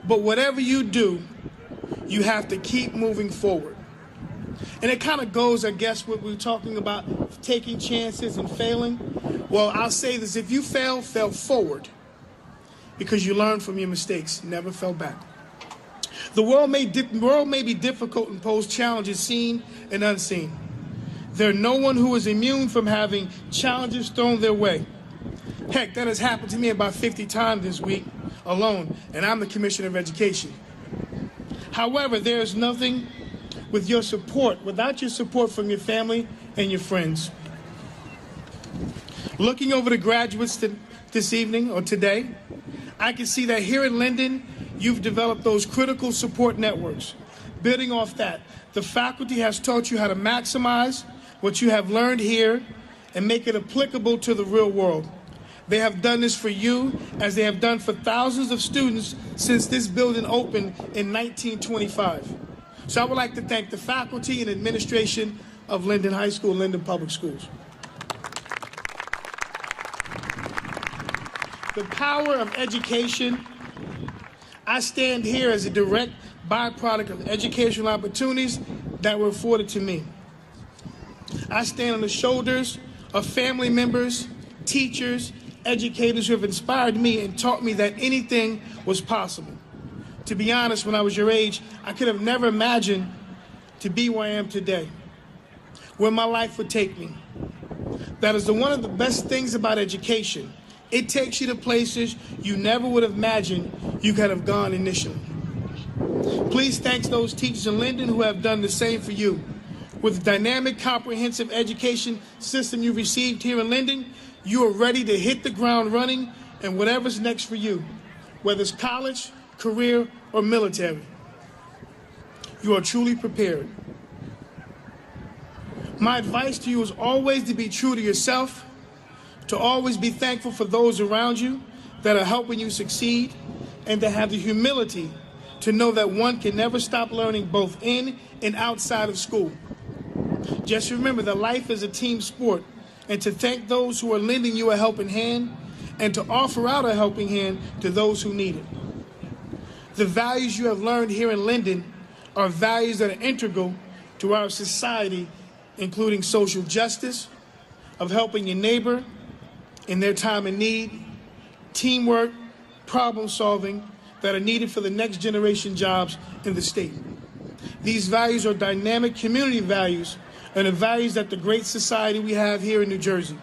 But whatever you do, you have to keep moving forward. And it kind of goes, I guess, what we were talking about, taking chances and failing. Well, I'll say this, if you fail, fail forward. Because you learn from your mistakes, never fell back. The world may be difficult and pose challenges seen and unseen. There's no one who is immune from having challenges thrown their way. Heck, that has happened to me about 50 times this week alone, and I'm the Commissioner of Education. However, there is nothing without your support from your family and your friends. Looking over the graduates this evening or today, I can see that here in Linden, you've developed those critical support networks. Building off that, the faculty has taught you how to maximize what you have learned here and make it applicable to the real world. They have done this for you as they have done for thousands of students since this building opened in 1925. So I would like to thank the faculty and administration of Linden High School, Linden Public Schools. The power of education. I stand here as a direct byproduct of educational opportunities that were afforded to me. I stand on the shoulders of family members, teachers, educators who have inspired me and taught me that anything was possible. To be honest, when I was your age, I could have never imagined to be where I am today, where my life would take me. That is one of the best things about education. It takes you to places you never would have imagined you could have gone initially. Please thank those teachers in Linden who have done the same for you. With the dynamic, comprehensive education system you received here in Linden, you are ready to hit the ground running and whatever's next for you, whether it's college, career, or military. You are truly prepared. My advice to you is always to be true to yourself, to always be thankful for those around you that are helping you succeed, and to have the humility to know that one can never stop learning both in and outside of school. Just remember that life is a team sport, and to thank those who are lending you a helping hand and to offer out a helping hand to those who need it. The values you have learned here in Linden are values that are integral to our society, including social justice, of helping your neighbor in their time of need, teamwork, problem solving that are needed for the next generation jobs in the state. These values are dynamic community values and the values that the great society we have here in New Jersey.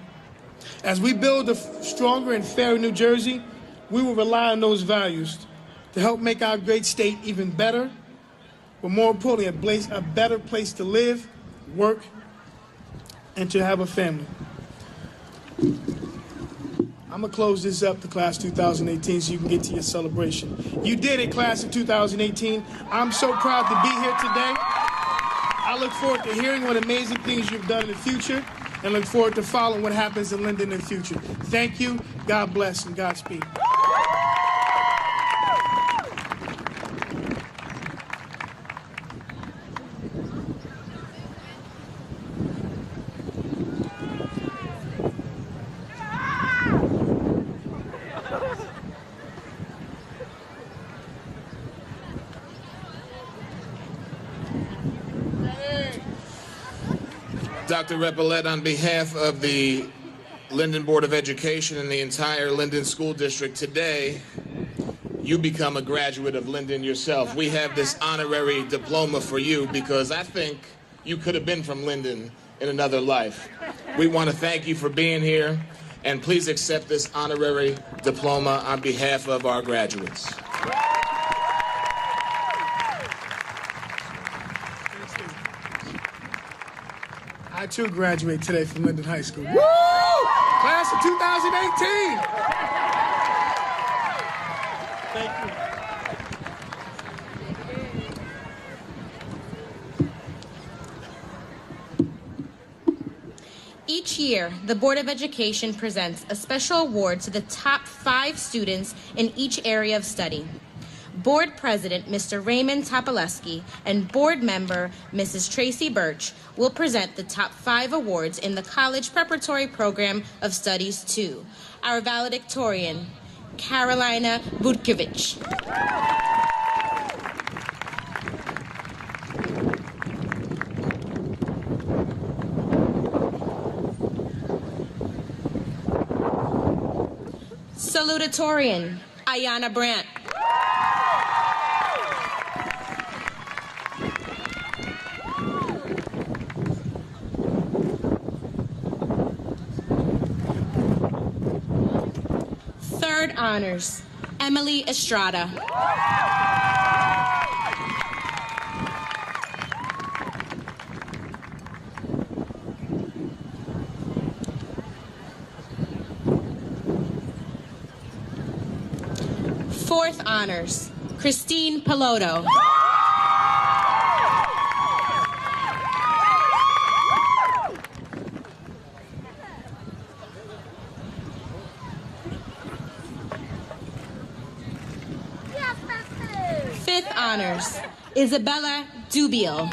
As we build a stronger and fairer New Jersey, we will rely on those values to help make our great state even better, but more importantly, a better place to live, work, and to have a family. I'm gonna close this up to class 2018 so you can get to your celebration. You did it, class of 2018. I'm so proud to be here today. I look forward to hearing what amazing things you've done in the future and look forward to following what happens in Linden in the future. Thank you, God bless, and Godspeed. Dr. Repelet, on behalf of the Linden Board of Education and the entire Linden School District, today you become a graduate of Linden yourself. We have this honorary diploma for you because I think you could have been from Linden in another life. We want to thank you for being here, and please accept this honorary diploma on behalf of our graduates. I too graduate today from Linden High School. Woo! Class of 2018. Thank you. year, the Board of Education presents a special award to the top 5 students in each area of study. Board President Mr. Raymond Topolewski and Board Member Mrs. Tracy Birch will present the top 5 awards in the College Preparatory Program of Studies to our valedictorian, Carolina Budkiewicz. Salutatorian, Ayana Brandt. Third honors, Emily Estrada. Fourth honors, Christine Piloto. Fifth honors, Isabella Dubiel.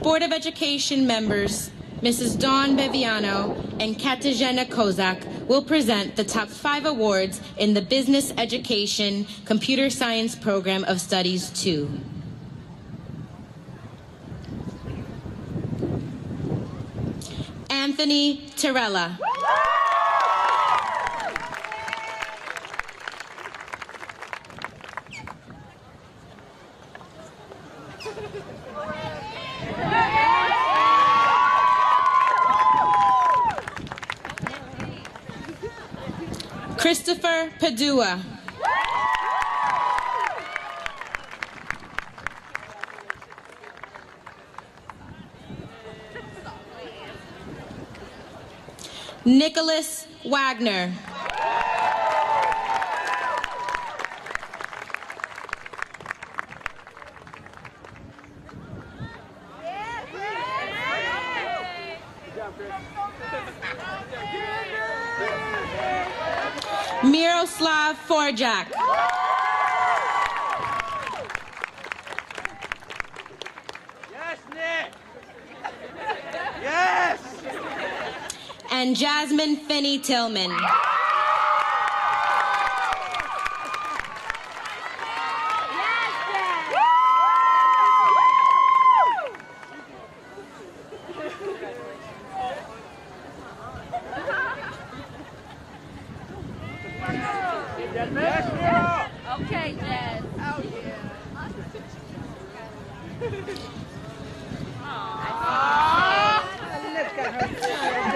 Board of Education members, Mrs. Dawn Beviano and Katarzyna Kozak, will present the top 5 awards in the Business Education Computer Science Program of Studies 2. Anthony Terrella. Christopher Padua. Nicholas Wagner. Miroslav Forjak. Yes, Nick. Yes. And Jasmine Finney Tillman. Okay, Jazz. Oh, yeah.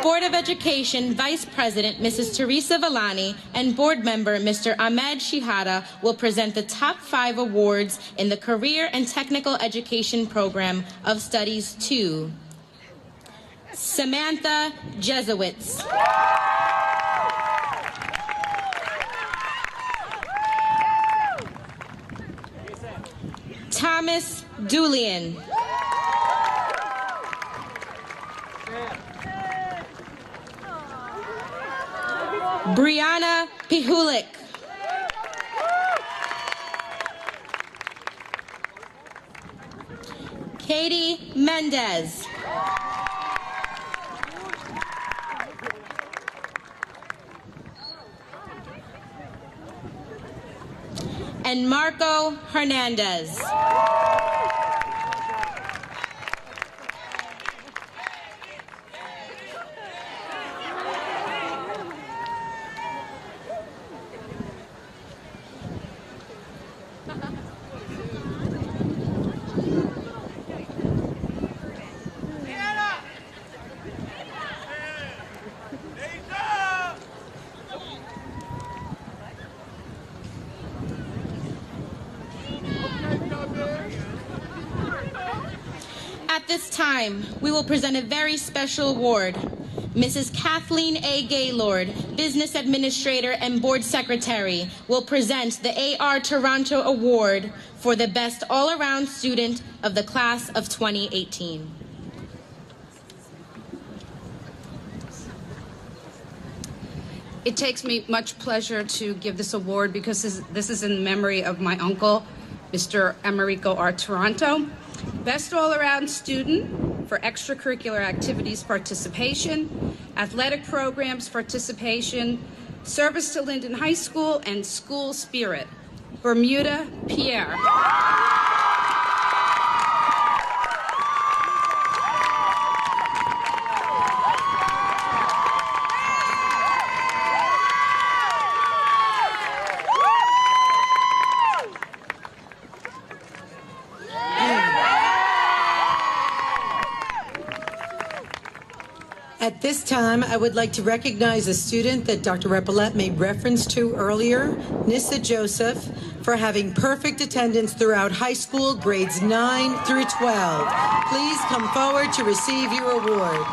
Board of Education Vice President Mrs. Teresa Villani and Board Member Mr. Ahmed Shihada will present the top 5 awards in the Career and Technical Education Program of Studies 2. Samantha Jesuits. Thomas Dulian. Brianna Pihulik. Katie Mendez. And Marco Hernandez. At this time, we will present a very special award Mrs. Kathleen A. Gaylord, Business Administrator and Board Secretary, will present the AR Toronto Award for the Best All-Around Student of the Class of 2018. It takes me much pleasure to give this award because this is in memory of my uncle, Mr. Americo R. Toronto. Best all-around student for extracurricular activities participation, athletic programs participation, service to Linden High School, and school spirit. Bermuda Pierre. At this time, I would like to recognize a student that Dr. Repelet made reference to earlier, Nissa Joseph, for having perfect attendance throughout high school, grades 9 through 12. Please come forward to receive your award.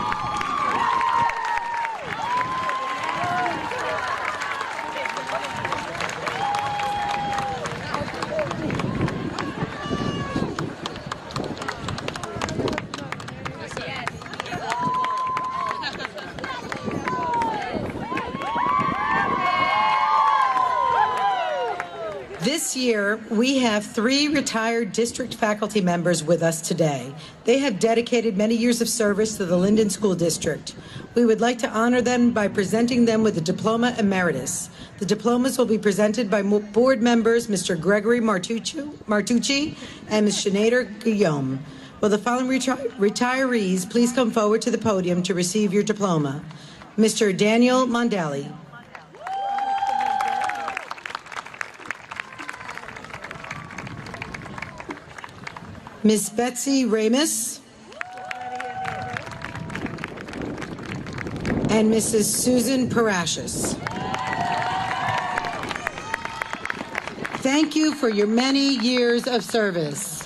This year, we have 3 retired district faculty members with us today. They have dedicated many years of service to the Linden School District. We would like to honor them by presenting them with a diploma emeritus. The diplomas will be presented by board members Mr. Gregory Martucci and Ms. Sinead Guillaume. Will the following retirees please come forward to the podium to receive your diploma? Mr. Daniel Mondelli. Ms. Betsy Ramus and Mrs. Susan Parashis. Thank you for your many years of service.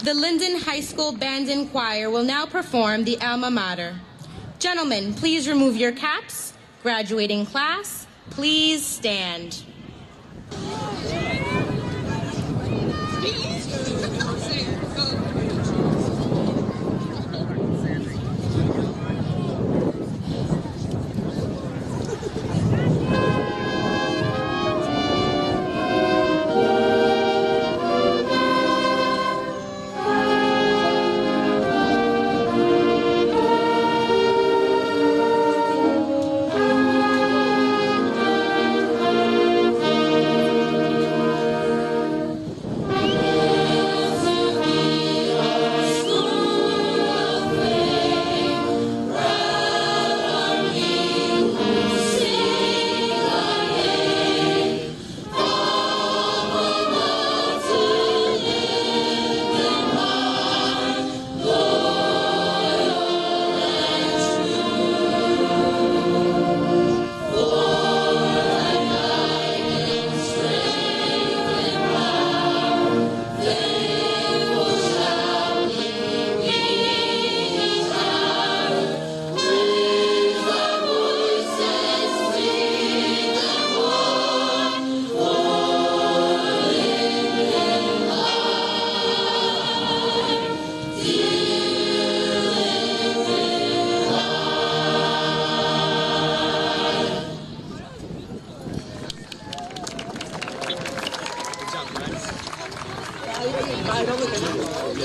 The Linden High School Band and Choir will now perform the Alma Mater. Gentlemen, please remove your caps. Graduating class, please stand.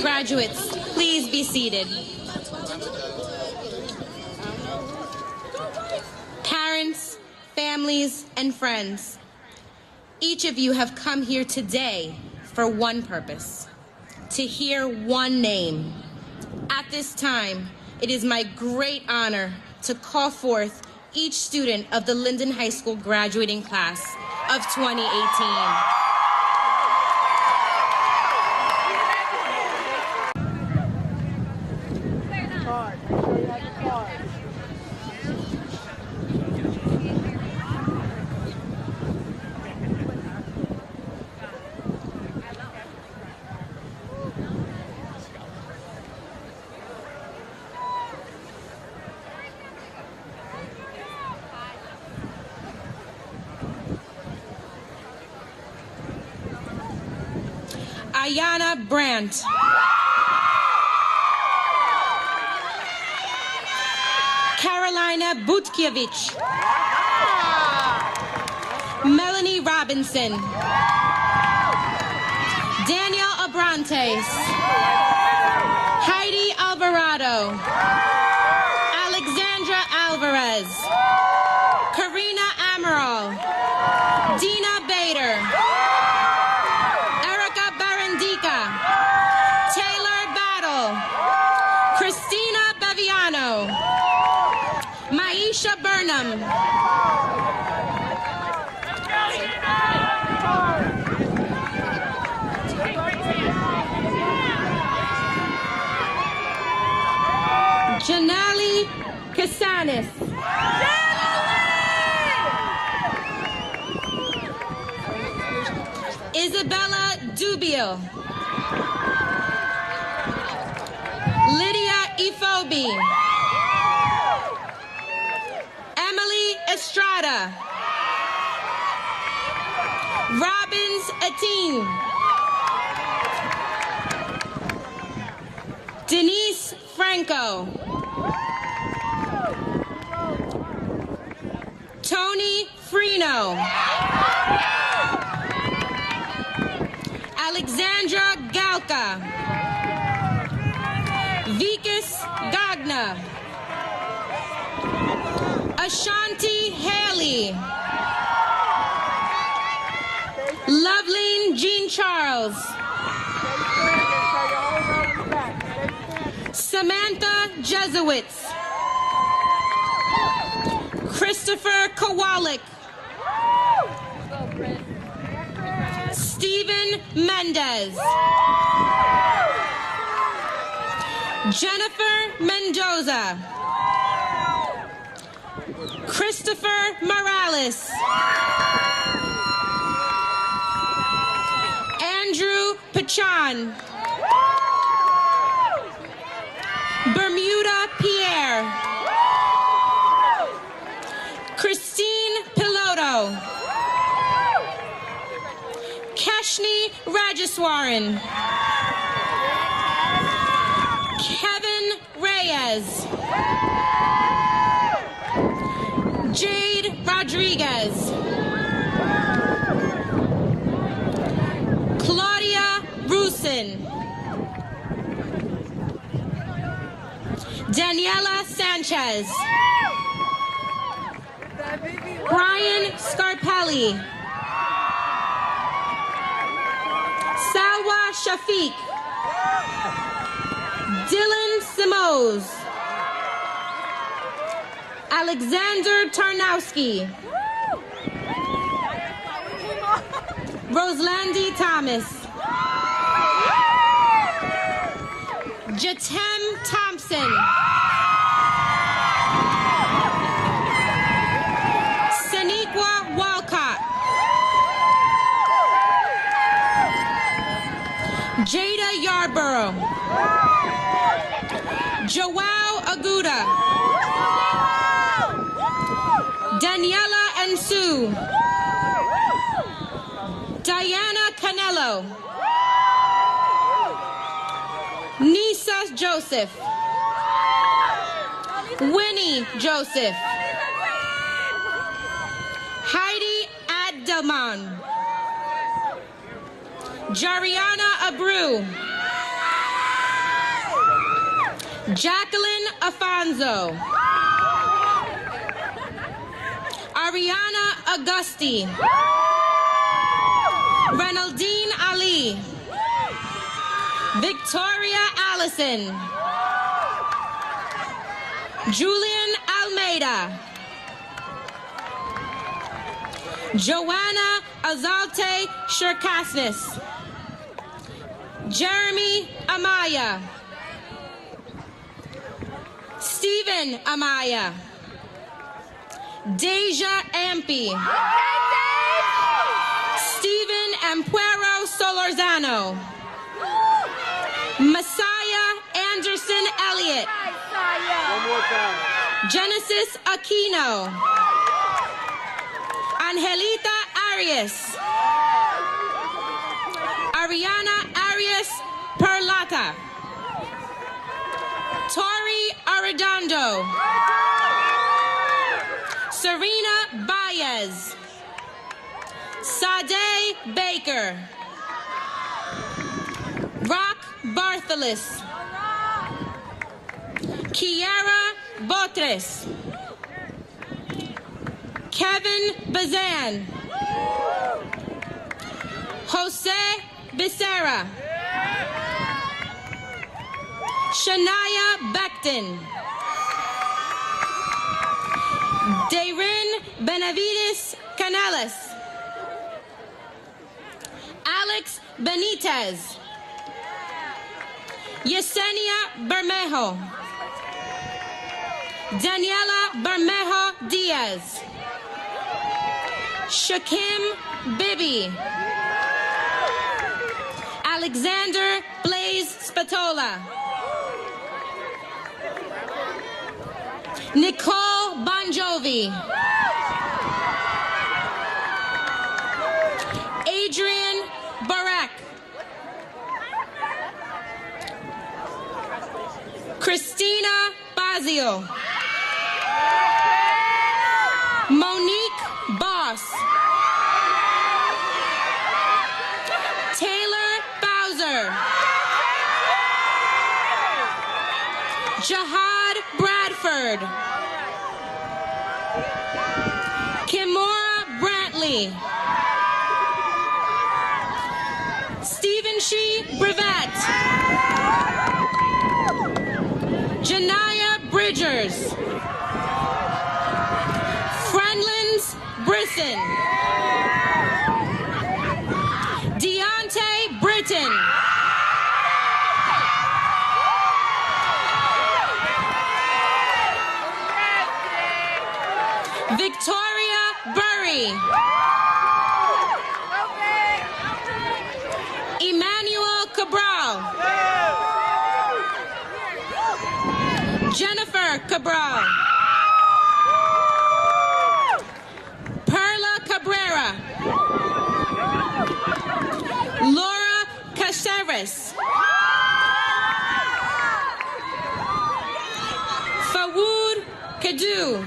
Graduates, please be seated. families, and friends. Each of you have come here today for one purpose: to hear one name. At this time, it is my great honor to call forth each student of the Linden High School graduating class of 2018. Ayana Brandt. Carolina Butkiewicz. Melanie Robinson. Daniel Abrantes. Heidi Alvarado. Alexandra Alvarez. Karina Amaral. Dina Bader. Erica Barandica. Taylor Battle. Christina Beviano. Maisha Burnham. Janali Casanis. Isabella Dubio. Lydia Ifobi. Emily Estrada. Robbins Atin. Denise Franco. Tony Freno. Alexandra Galka. Vikas Gagna. Ashanti Haley. Loveline Jean Charles. Samantha Jesuits. Christopher Kowalik. Stephen Mendez. Jennifer Mendoza. Christopher Morales. Andrew Pachan. Bermuda Pierre. Christine Piloto. Kashni Rajeswaran. Kevin Reyes. Jade Rodriguez. Claudia Rusin. Daniela Sanchez. Brian Scarpelli. Salwa Shafiq. Dylan Simoes. Alexander Tarnowski. Roslandi Thomas. Jatem Thompson. Saniqua Walcott. Jada Yarborough. Joao Aguda. Daniela Ensu. Diana Canelo. Nisa Joseph. Winnie Joseph. Heidi Adelman. Jariana Abreu. Jacqueline Afonso. Ariana Augusti, Renaldine Ali, Victoria Allison, Julian Almeida, Joanna Azalte Sherkasnis, Jeremy Amaya, Stephen Amaya, Deja Ampi, Stephen Ampuero Solorzano, Messiah Anderson Elliott, One more time. Genesis Aquino, Angelita Arias, Ariana Arias Perlata, Tori Arredondo, Serena Baez, Sade Baker, Rock Bartholis, Kiara Botres, Kevin Bazan, Jose Becerra, Shania Becton, Dayrin Benavides Canales, Alex Benitez, Yesenia Bermejo, Daniela Bermejo Diaz, Shakim Bibi, Alexander Blaze Spatola, Nicole Bonjovi, Adrian Barak, Christina Bazio, Monique Boss, Taylor Bowser, Jihad Bradford, Kimora Brantley, Stephen Shee Brevet, Janaya Bridgers, Friendlands Brisson, Deontay Britton, Victoria Burry, Emmanuel Cabral, Jennifer Cabral, Perla Cabrera, Laura Caceres, Fawood Kadu,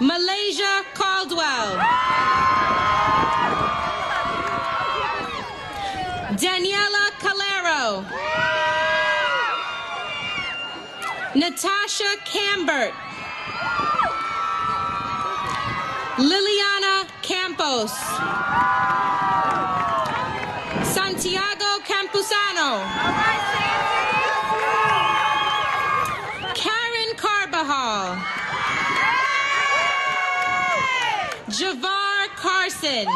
Malaysia Caldwell, Daniela Calero, Natasha Cambert, Liliana Campos, Santiago Campuzano, Karen Carbajal, Javar Carson,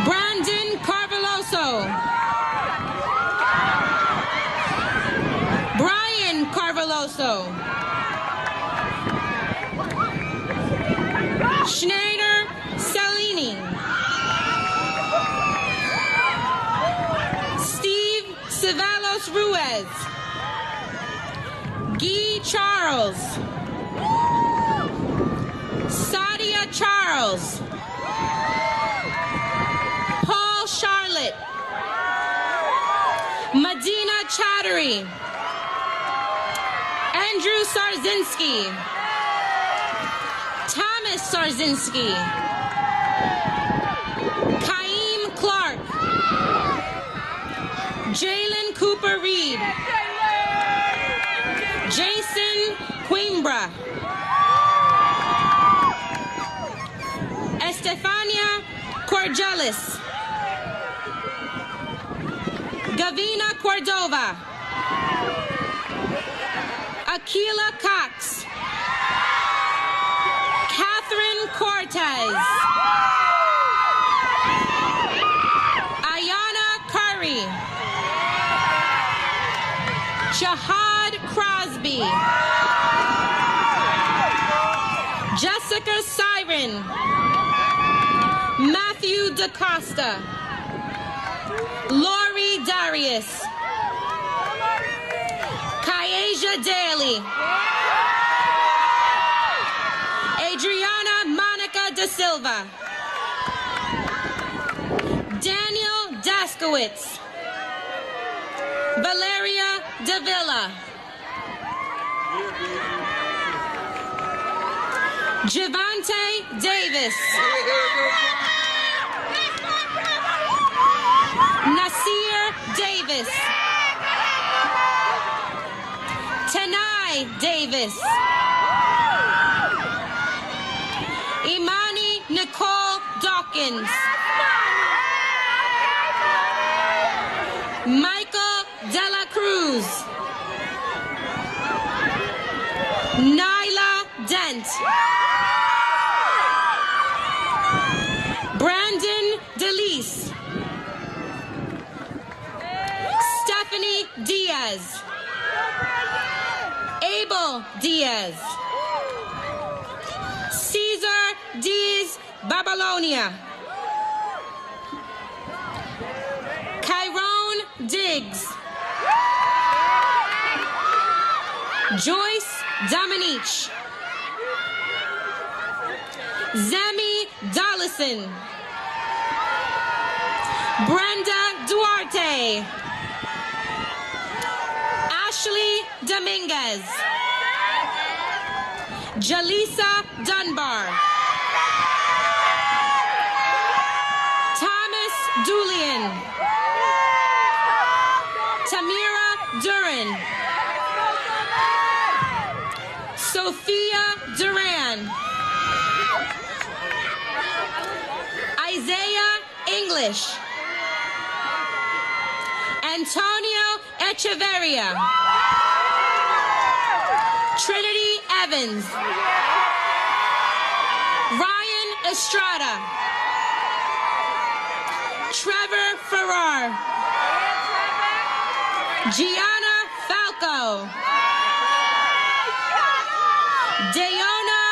Brandon Carveloso, Brian Carveloso, Schneider Salini, Steve Cevallos Ruiz, Guy Charles, Sadia Charles, Paul Charlotte, Medina Chattery, Andrew Sarzinski, Thomas Sarzinski, Kaim Clark, Jalen Cooper Reed, Jason Coimbra. Estefania Corgelis. Gavina Cordova. Aquila Cox. Catherine Cortez. Ayana Curry. Shahad Crosby. Jessica Siren. Matthew DaCosta. Lori Darius. Kyasia Daly. Adriana Monica Da Silva. Daniel Daskowitz. Valeria Davila. Javante Davis. Nasir Davis. Tanai Davis. Imani Nicole Dawkins. Michael Dela Cruz. Nyla Dent. Brandon DeLise. Stephanie Diaz. Abel Diaz. Cesar Diaz Babylonia. Kyrone Diggs. Joyce Dominique. Zemi Dollison. Brenda Duarte. Ashley Dominguez. Jalisa Dunbar. Thomas Julian. Tamira Duran. Sophia Duran. Isaiah English. Antonio Echeverria. Trinity Evans. Ryan Estrada. Trevor Farrar. Gianna Falco. Dayona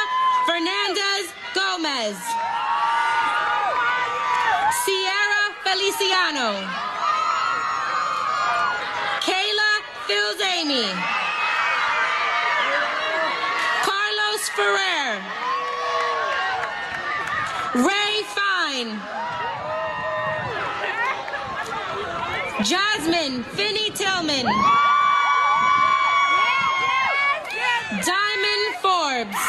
Fernandez Gomez. Sierra Feliciano. Kayla Filzami. Carlos Ferrer. Ray Fine. Jasmine Finney Tillman. Diamond Forbes.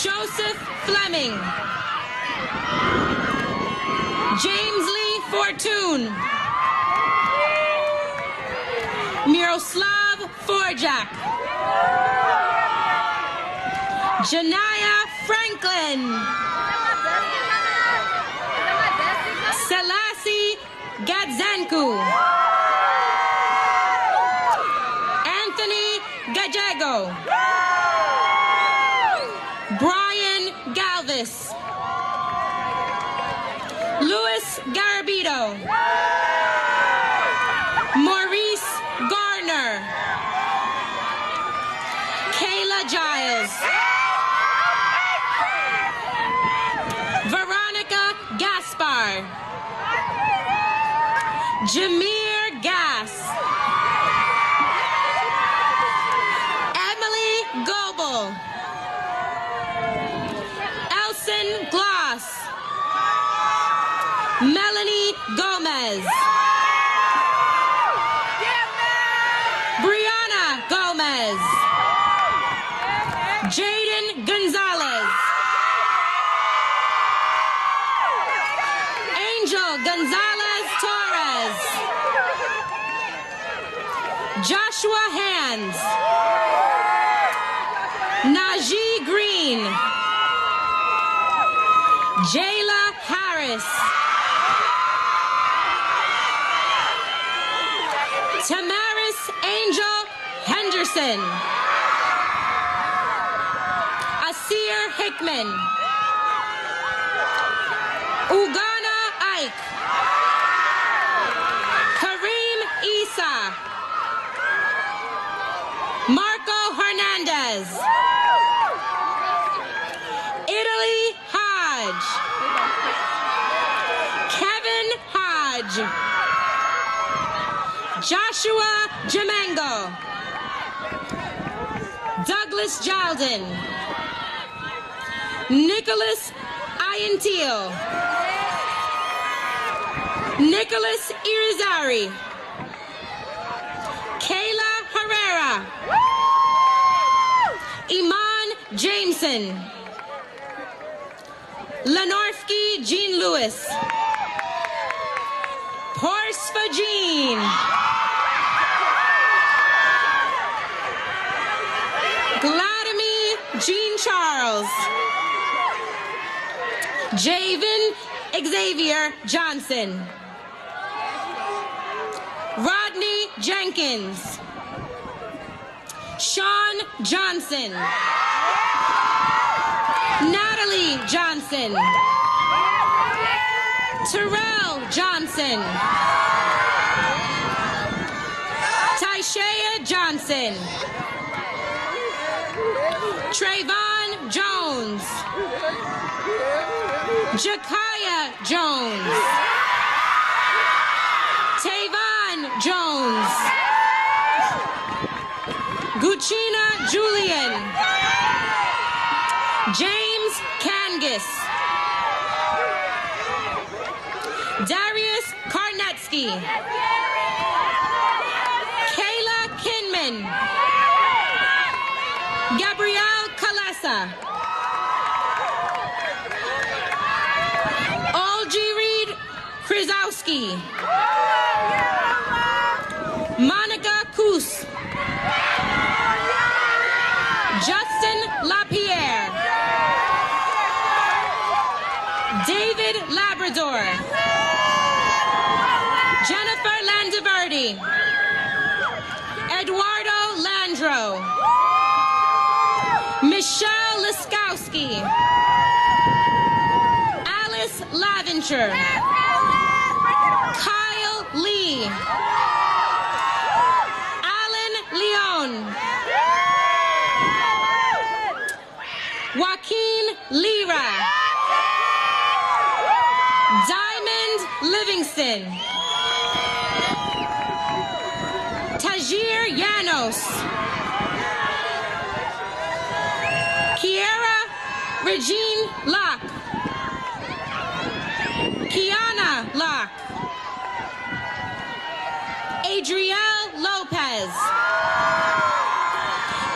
Joseph Fleming. James Lee Fortune. Miroslav Forjak. Janaya Franklin. Selassie Gadzenku. Anthony Gallego. Brian Galvis. Louis Garabito. Maurice Garner. Kayla Giles. Veronica Gaspar. Jameer Gass. Emily Goebel. Elson Gloss. Melanie Gomez. Brianna Gomez. Jaden Gonzalez. Angel Gonzalez Torres. Joshua Hands, Najee Green, Jayla Harris, Tamaris Angel Henderson, Asir Hickman, Ugana Ike, Kareem Isa, Marco Hernandez, Italy Hodge, Kevin Hodge, Joshua Jamengo, Douglas Jalden, Nicholas Iantil, Nicholas Irizarry, Kayla Herrera, Iman Jameson, Lenorfsky Jean Lewis, Porsfa Jean, Gladamy Jean Charles, Javen Xavier Johnson, Rodney Jenkins, Sean Johnson, Natalie Johnson, Terrell Johnson, Tyshea Johnson, Trayvon Jones, Jakaya Jones, Tavon Jones, Gucina Julian, James Kangas, Darius Karnetsky, Kayla Kinman, Gabrielle Kalesa, Algie Krzyzowski, Monica Kus, Justin LaPierre, David Labrador, Jennifer Landiverdi, Eduardo Landro, Michelle Liskowski, Alice Laventure, Kyle Lee, Alan Leon, Joaquin Lira, Diamond Livingston, Tajir Llanos, Kiera Regine Locke, Kiana Locke, Adrielle Lopez,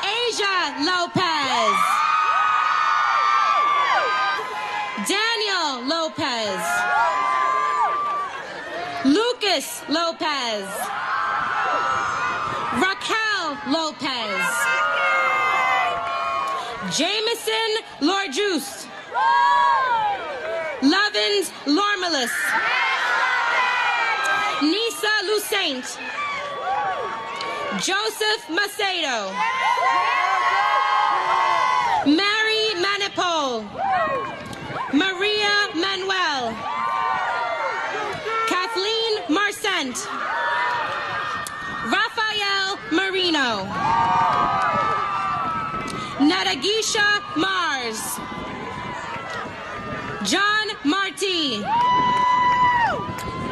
Asia Lopez, Daniel Lopez, Lucas Lopez, Raquel Lopez, Jameson Lorjuice, Lovins Lormelis, Nisa Lucent, Joseph Macedo, Mary Manipol, Maria Manuel, Kathleen Marcent, Rafael Marino, Nadagisha Mars, John Marti,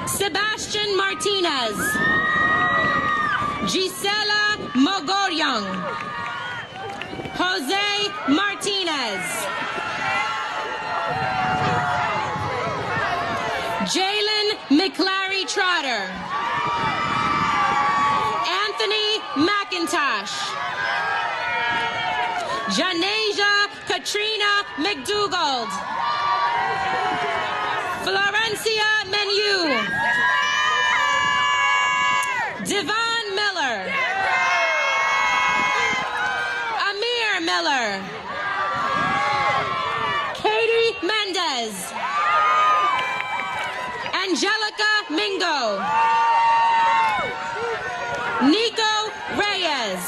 Sebastian Martinez, Gisela Mogoryong, Jose Martinez, Jalen McClary Trotter, Anthony McIntosh, Janasia Katrina McDougald, Florencia Menu, Devon Miller, Miller. Katie Mendez. Angelica Mingo. Nico Reyes.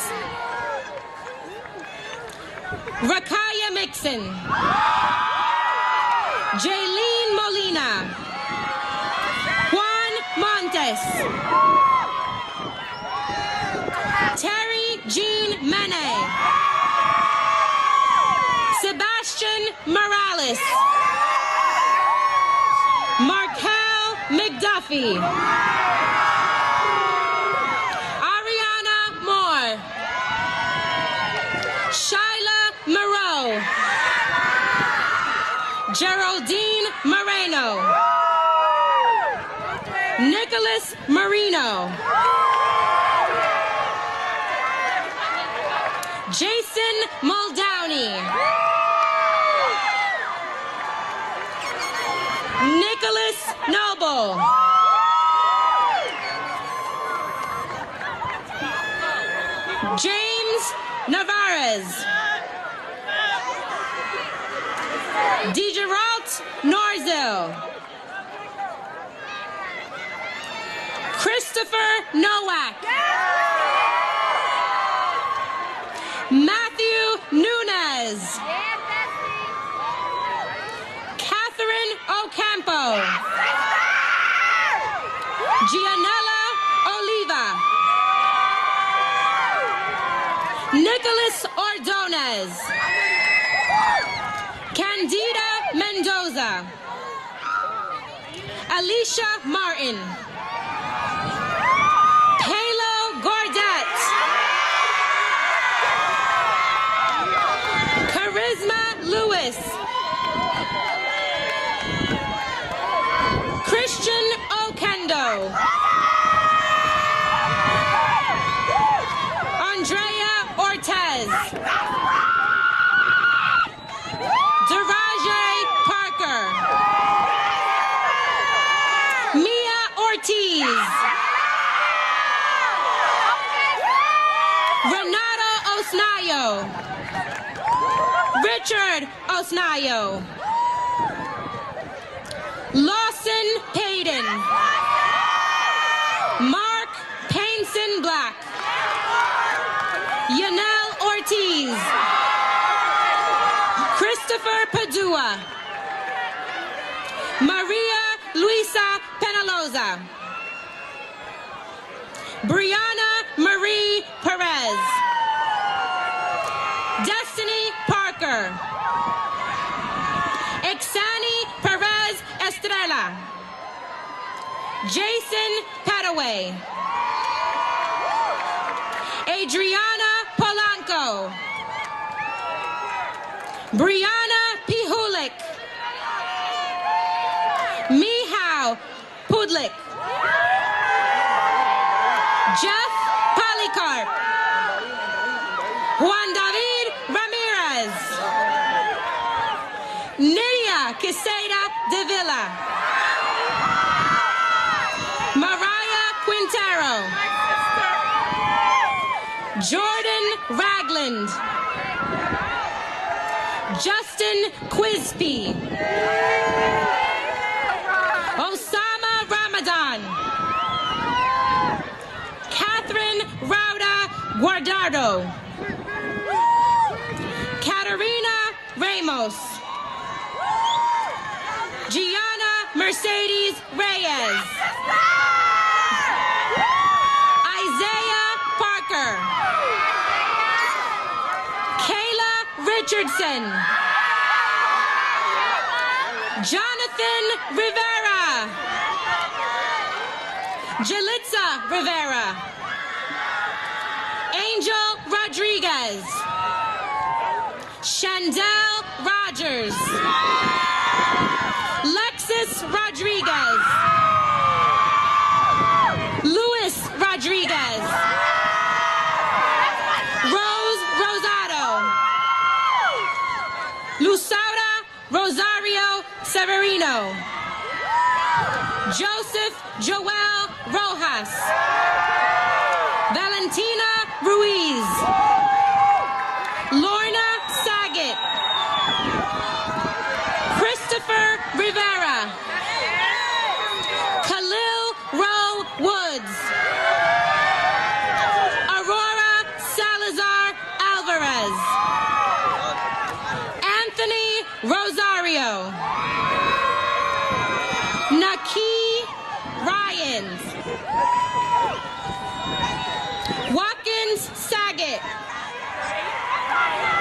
Rakaya Mixon. Jaylene Molina. Juan Montes. Terry Jean Mene. Sebastian Morales. Markel McDuffie. Ariana Moore. Shyla Moreau. Geraldine Moreno. Nicholas Marino. Jason Muldowney. Nicholas Noble. James Navarez. DeGeralt Norzil. Christopher Nowak. Matthew Nunez. Catherine Ocampo. Gianella Oliva. Nicholas Ordonez. Candida Mendoza. Alicia Martin. Halo Gordet. Charisma Lewis. Christian Okendo. Andrea Ortez. Daraje Parker. Mia Ortiz. Renato Osnayo. Richard Osnayo. Lawson Payton. Mark Painson Black. Yanel Ortiz. Christopher Padua. Maria Luisa Penaloza. Brianna Marie Perez. Destiny Parker. Exani Perez Estrella. Jason Padaway. Adriana Polanco. Brianna Pihulik. Mihao Pudlik. Jeff Polycarp. Juan David Ramirez. Nydia Quesada de Villa. Mariah Quintero. Jordan Ragland. Justin Quispe. Osama Ramadan. Catherine Rauda Guardado. Katarina Ramos. Gianna Mercedes Reyes. Isaiah Parker. Kayla Richardson. Jonathan Rivera. Jalitza Rivera. Angel Rodriguez. Chandel Rogers. Lexus Rodriguez. Luis Rodriguez. Rose Rosado. Lusaura Rosario Severino. Joseph Joel Rojas. Valentina Ruiz. Lorna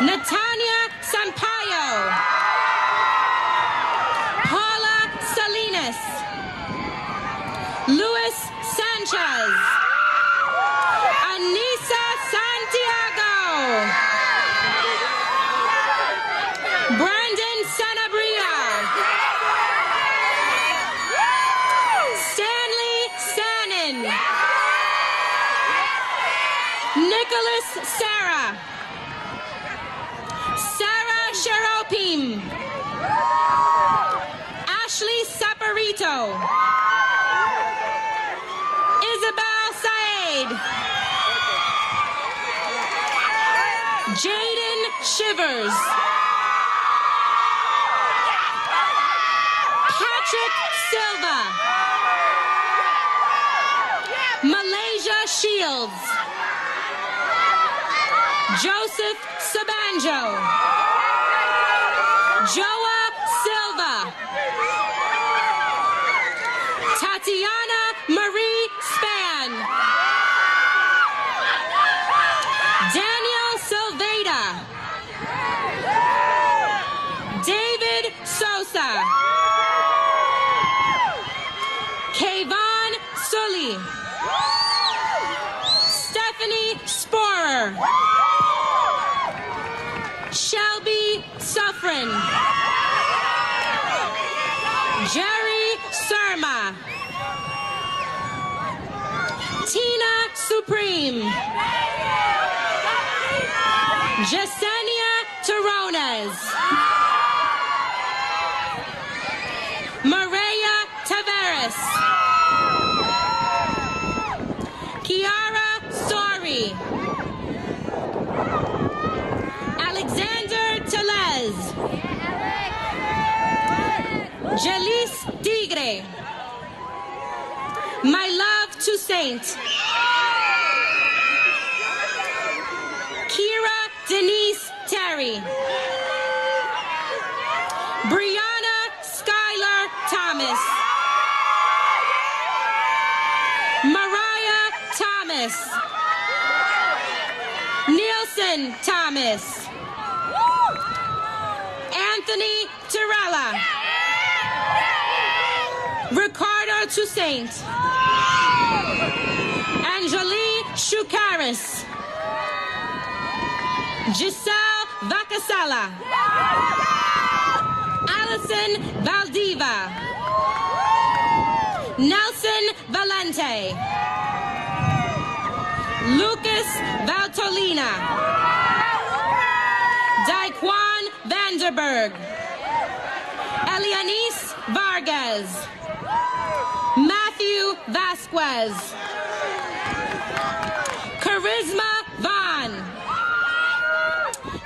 Natania Sampaio, Paula Salinas, Luis Sanchez, Anissa Santiago, Brandon Sanabria, Stanley Sanin, Nicholas Sarah, Sarah Sheropim, Ashley Saporito, Isabel Said, Jaden Shivers, Patrick Silva, Malaysia Shields, Joseph Sabanjo, Joa Silva, Tatiana Marie Span, Daniel Silveda, David Sosa, Kayvon Sully, Stephanie Sporer, Shelby Suffren, Jerry Surma, Tina Supreme, Jasenia Tarones, Maria Tavares, Kiara Story, Alexander Telez, Jalice Tigre, My Love to Saint, Kira Denise Terry, Brianna Skylar Thomas, Mariah Thomas, Nielsen Thomas, Anthony Tirella, Ricardo Toussaint, Anjali Shukaris, Giselle Vacasella, Allison Valdiva, Nelson Valente, Lucas Valtolina, Daquan Vanderberg, Elianice Vargas, Matthew Vasquez, Charisma Vaughn,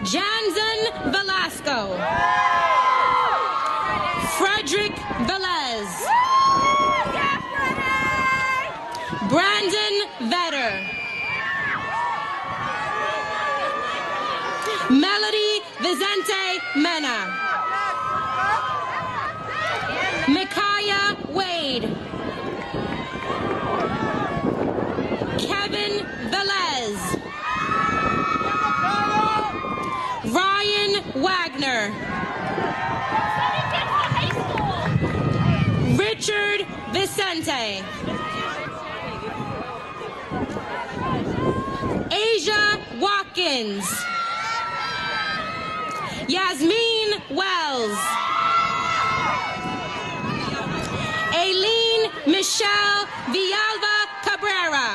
Jansen Velasco, Frederick Velez, Brandon Vetter, Melody Vicente Mena, Micaiah Wade, Kevin Velez, Ryan Wagner, Richard Vicente, Asia Watkins, Yasmin Wells, Aileen Michelle Villalba Cabrera,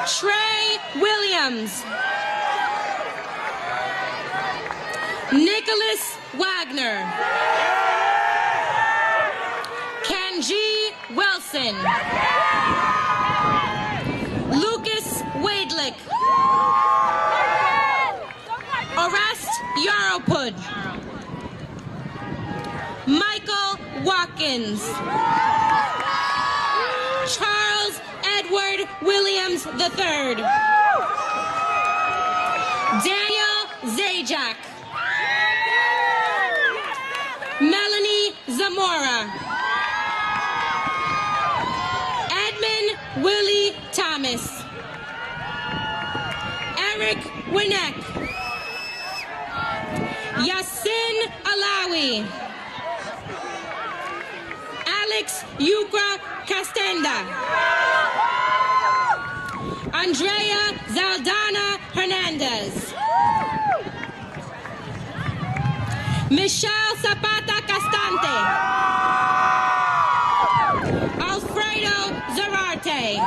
Trey Williams, Nicholas Wagner, Kenji Wilson, Lucas Wadlick, Orest Yaropud, Michael Watkins, Charles Edward Williams III, Daniel Zajac, Melanie Zamora, Edmund Willie Thomas, Eric Eric Winnick. Yasin Alawi. Alex Yukra Castenda. Andrea Zaldana Hernandez. Michelle Zapata Castante. Alfredo Zarate.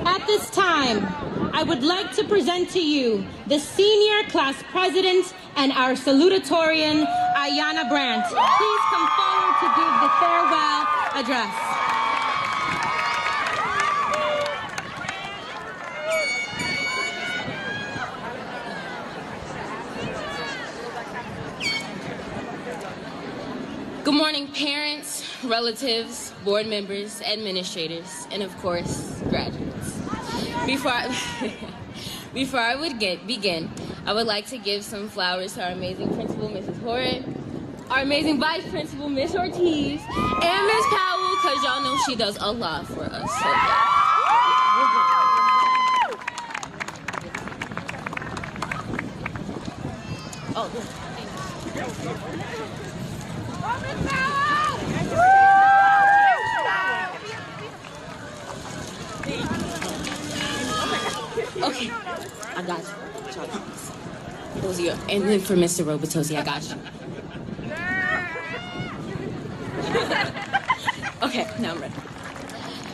At this time, I would like to present to you the senior class president and our salutatorian, Ayanna Brandt. Please come forward to give the farewell address. Good morning, parents, relatives, board members, administrators, and of course, graduates. Before I would begin, I would like to give some flowers to our amazing principal, Mrs. Horrid, our amazing vice principal, Miss Ortiz, and Miss Powell, because y'all know she does a lot for us. So, yeah. Okay, I got you. Those are yours. And then for Mr. Robotosi, I got you. Okay, now I'm ready.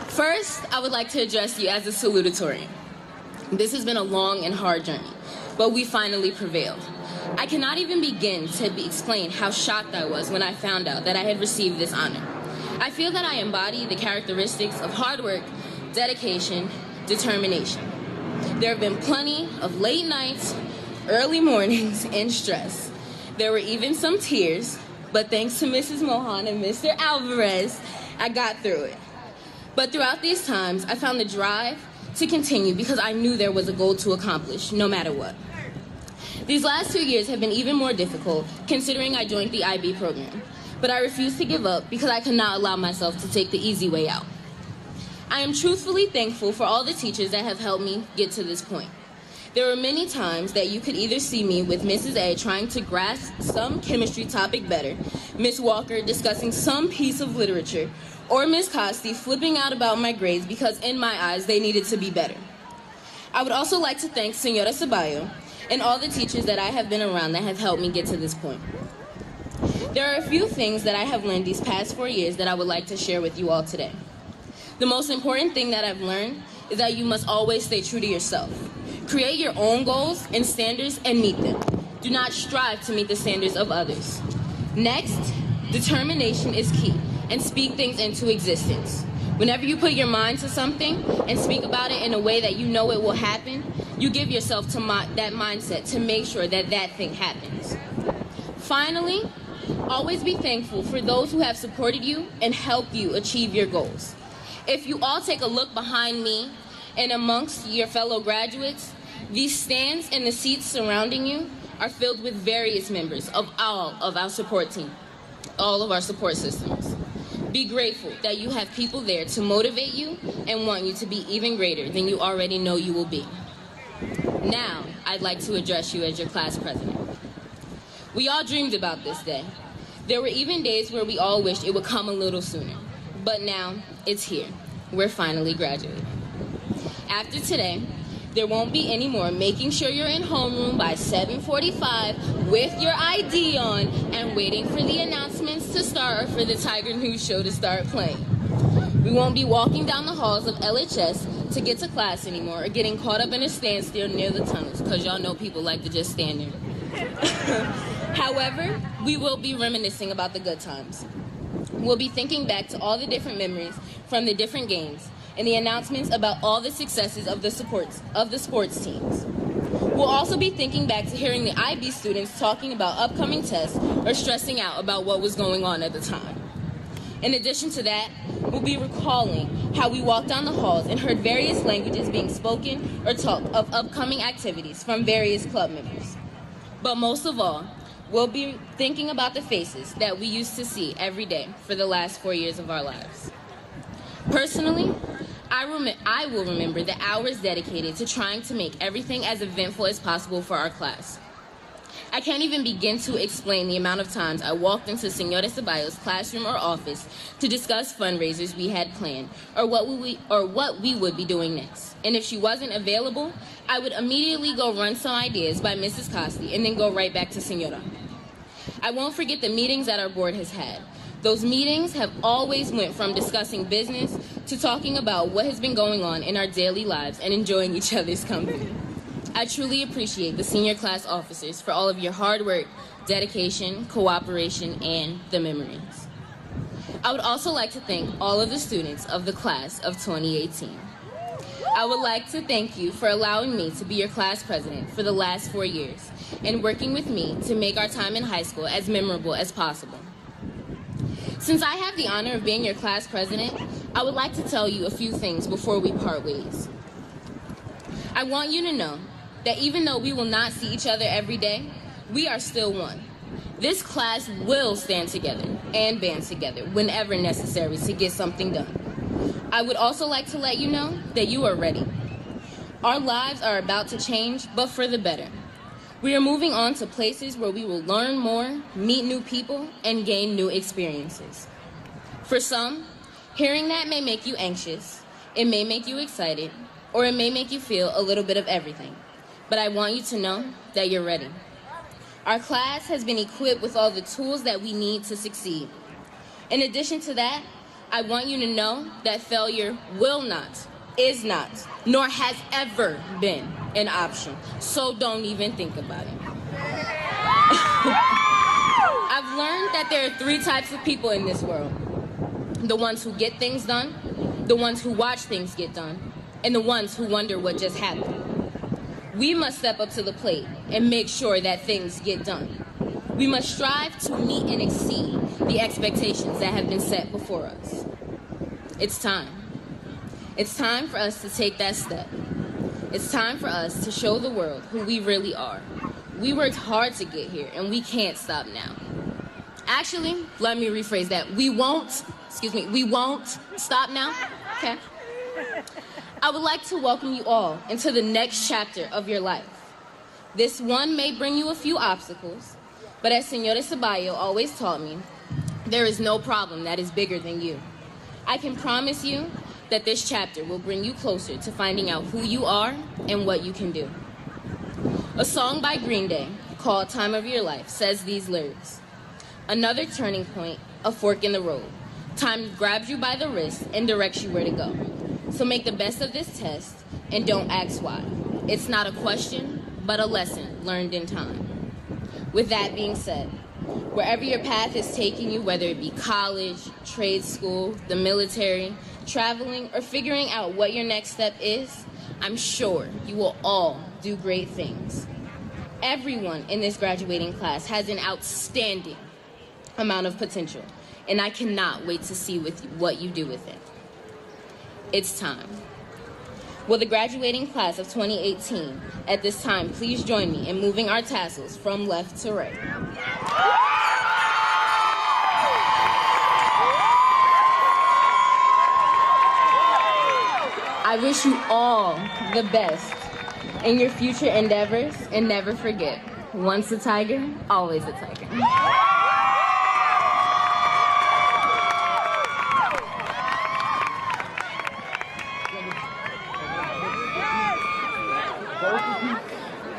First, I would like to address you as a salutatorian. This has been a long and hard journey, but we finally prevailed. I cannot even begin to explain how shocked I was when I found out that I had received this honor. I feel that I embody the characteristics of hard work, dedication, determination. There have been plenty of late nights, early mornings, and stress. There were even some tears, but thanks to Mrs. Mohan and Mr. Alvarez, I got through it. But throughout these times, I found the drive to continue because I knew there was a goal to accomplish, no matter what. These last 2 years have been even more difficult, considering I joined the IB program. But I refused to give up because I could not allow myself to take the easy way out. I am truthfully thankful for all the teachers that have helped me get to this point. There were many times that you could either see me with Mrs. A trying to grasp some chemistry topic better, Miss Walker discussing some piece of literature, or Miss Costi flipping out about my grades because in my eyes they needed to be better. I would also like to thank Senora Ceballo and all the teachers that I have been around that have helped me get to this point. There are a few things that I have learned these past 4 years that I would like to share with you all today. The most important thing that I've learned is that you must always stay true to yourself. Create your own goals and standards and meet them. Do not strive to meet the standards of others. Next, determination is key, and speak things into existence. Whenever you put your mind to something and speak about it in a way that you know it will happen, you give yourself to that mindset to make sure that that thing happens. Finally, always be thankful for those who have supported you and helped you achieve your goals. If you all take a look behind me and amongst your fellow graduates, these stands and the seats surrounding you are filled with various members of all of our support team, all of our support systems. Be grateful that you have people there to motivate you and want you to be even greater than you already know you will be. Now, I'd like to address you as your class president. We all dreamed about this day. There were even days where we all wished it would come a little sooner. But now, it's here. We're finally graduating. After today, there won't be any more making sure you're in homeroom by 7:45 with your ID on and waiting for the announcements to start or for the Tiger News show to start playing. We won't be walking down the halls of LHS to get to class anymore or getting caught up in a standstill near the tunnels, because y'all know people like to just stand there. However, we will be reminiscing about the good times. We'll be thinking back to all the different memories from the different games and the announcements about all the successes of the sports teams. We'll also be thinking back to hearing the IB students talking about upcoming tests or stressing out about what was going on at the time. In addition to that, we'll be recalling how we walked down the halls and heard various languages being spoken or taught of upcoming activities from various club members. But most of all, we'll be thinking about the faces that we used to see every day for the last 4 years of our lives. Personally, I will remember the hours dedicated to trying to make everything as eventful as possible for our class. I can't even begin to explain the amount of times I walked into Señora Ceballos' classroom or office to discuss fundraisers we had planned or what we would be doing next. And if she wasn't available, I would immediately go run some ideas by Mrs. Costi and then go right back to Señora. I won't forget the meetings that our board has had. Those meetings have always went from discussing business to talking about what has been going on in our daily lives and enjoying each other's company. I truly appreciate the senior class officers for all of your hard work, dedication, cooperation, and the memories. I would also like to thank all of the students of the class of 2018. I would like to thank you for allowing me to be your class president for the last 4 years and working with me to make our time in high school as memorable as possible. Since I have the honor of being your class president, I would like to tell you a few things before we part ways. I want you to know that even though we will not see each other every day, we are still one. This class will stand together and band together whenever necessary to get something done. I would also like to let you know that you are ready. Our lives are about to change, but for the better. We are moving on to places where we will learn more, meet new people, and gain new experiences. For some, hearing that may make you anxious, it may make you excited, or it may make you feel a little bit of everything. But I want you to know that you're ready. Our class has been equipped with all the tools that we need to succeed. In addition to that, I want you to know that failure will not, is not, nor has ever been an option. So don't even think about it. I've learned that there are 3 types of people in this world. The ones who get things done, the ones who watch things get done, and the ones who wonder what just happened. We must step up to the plate and make sure that things get done. We must strive to meet and exceed the expectations that have been set before us. It's time. It's time for us to take that step. It's time for us to show the world who we really are. We worked hard to get here, and we can't stop now. Actually, let me rephrase that. We won't stop now. Okay. I would like to welcome you all into the next chapter of your life. This one may bring you a few obstacles, but as Señora Ceballos always taught me, there is no problem that is bigger than you. I can promise you that this chapter will bring you closer to finding out who you are and what you can do. A song by Green Day called Time of Your Life says these lyrics. Another turning point, a fork in the road. Time grabs you by the wrist and directs you where to go. So make the best of this test and don't ask why. It's not a question, but a lesson learned in time. With that being said, wherever your path is taking you, whether it be college, trade school, the military, traveling, or figuring out what your next step is, I'm sure you will all do great things. Everyone in this graduating class has an outstanding amount of potential, and I cannot wait to see what you do with it. It's time. Will the graduating class of 2018 at this time please join me in moving our tassels from left to right? I wish you all the best in your future endeavors, and never forget, once a tiger, always a tiger.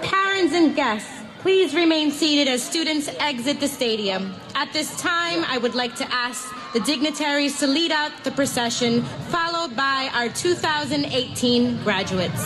Parents and guests, please remain seated as students exit the stadium. At this time, I would like to ask the dignitaries to lead out the procession, followed by our 2018 graduates.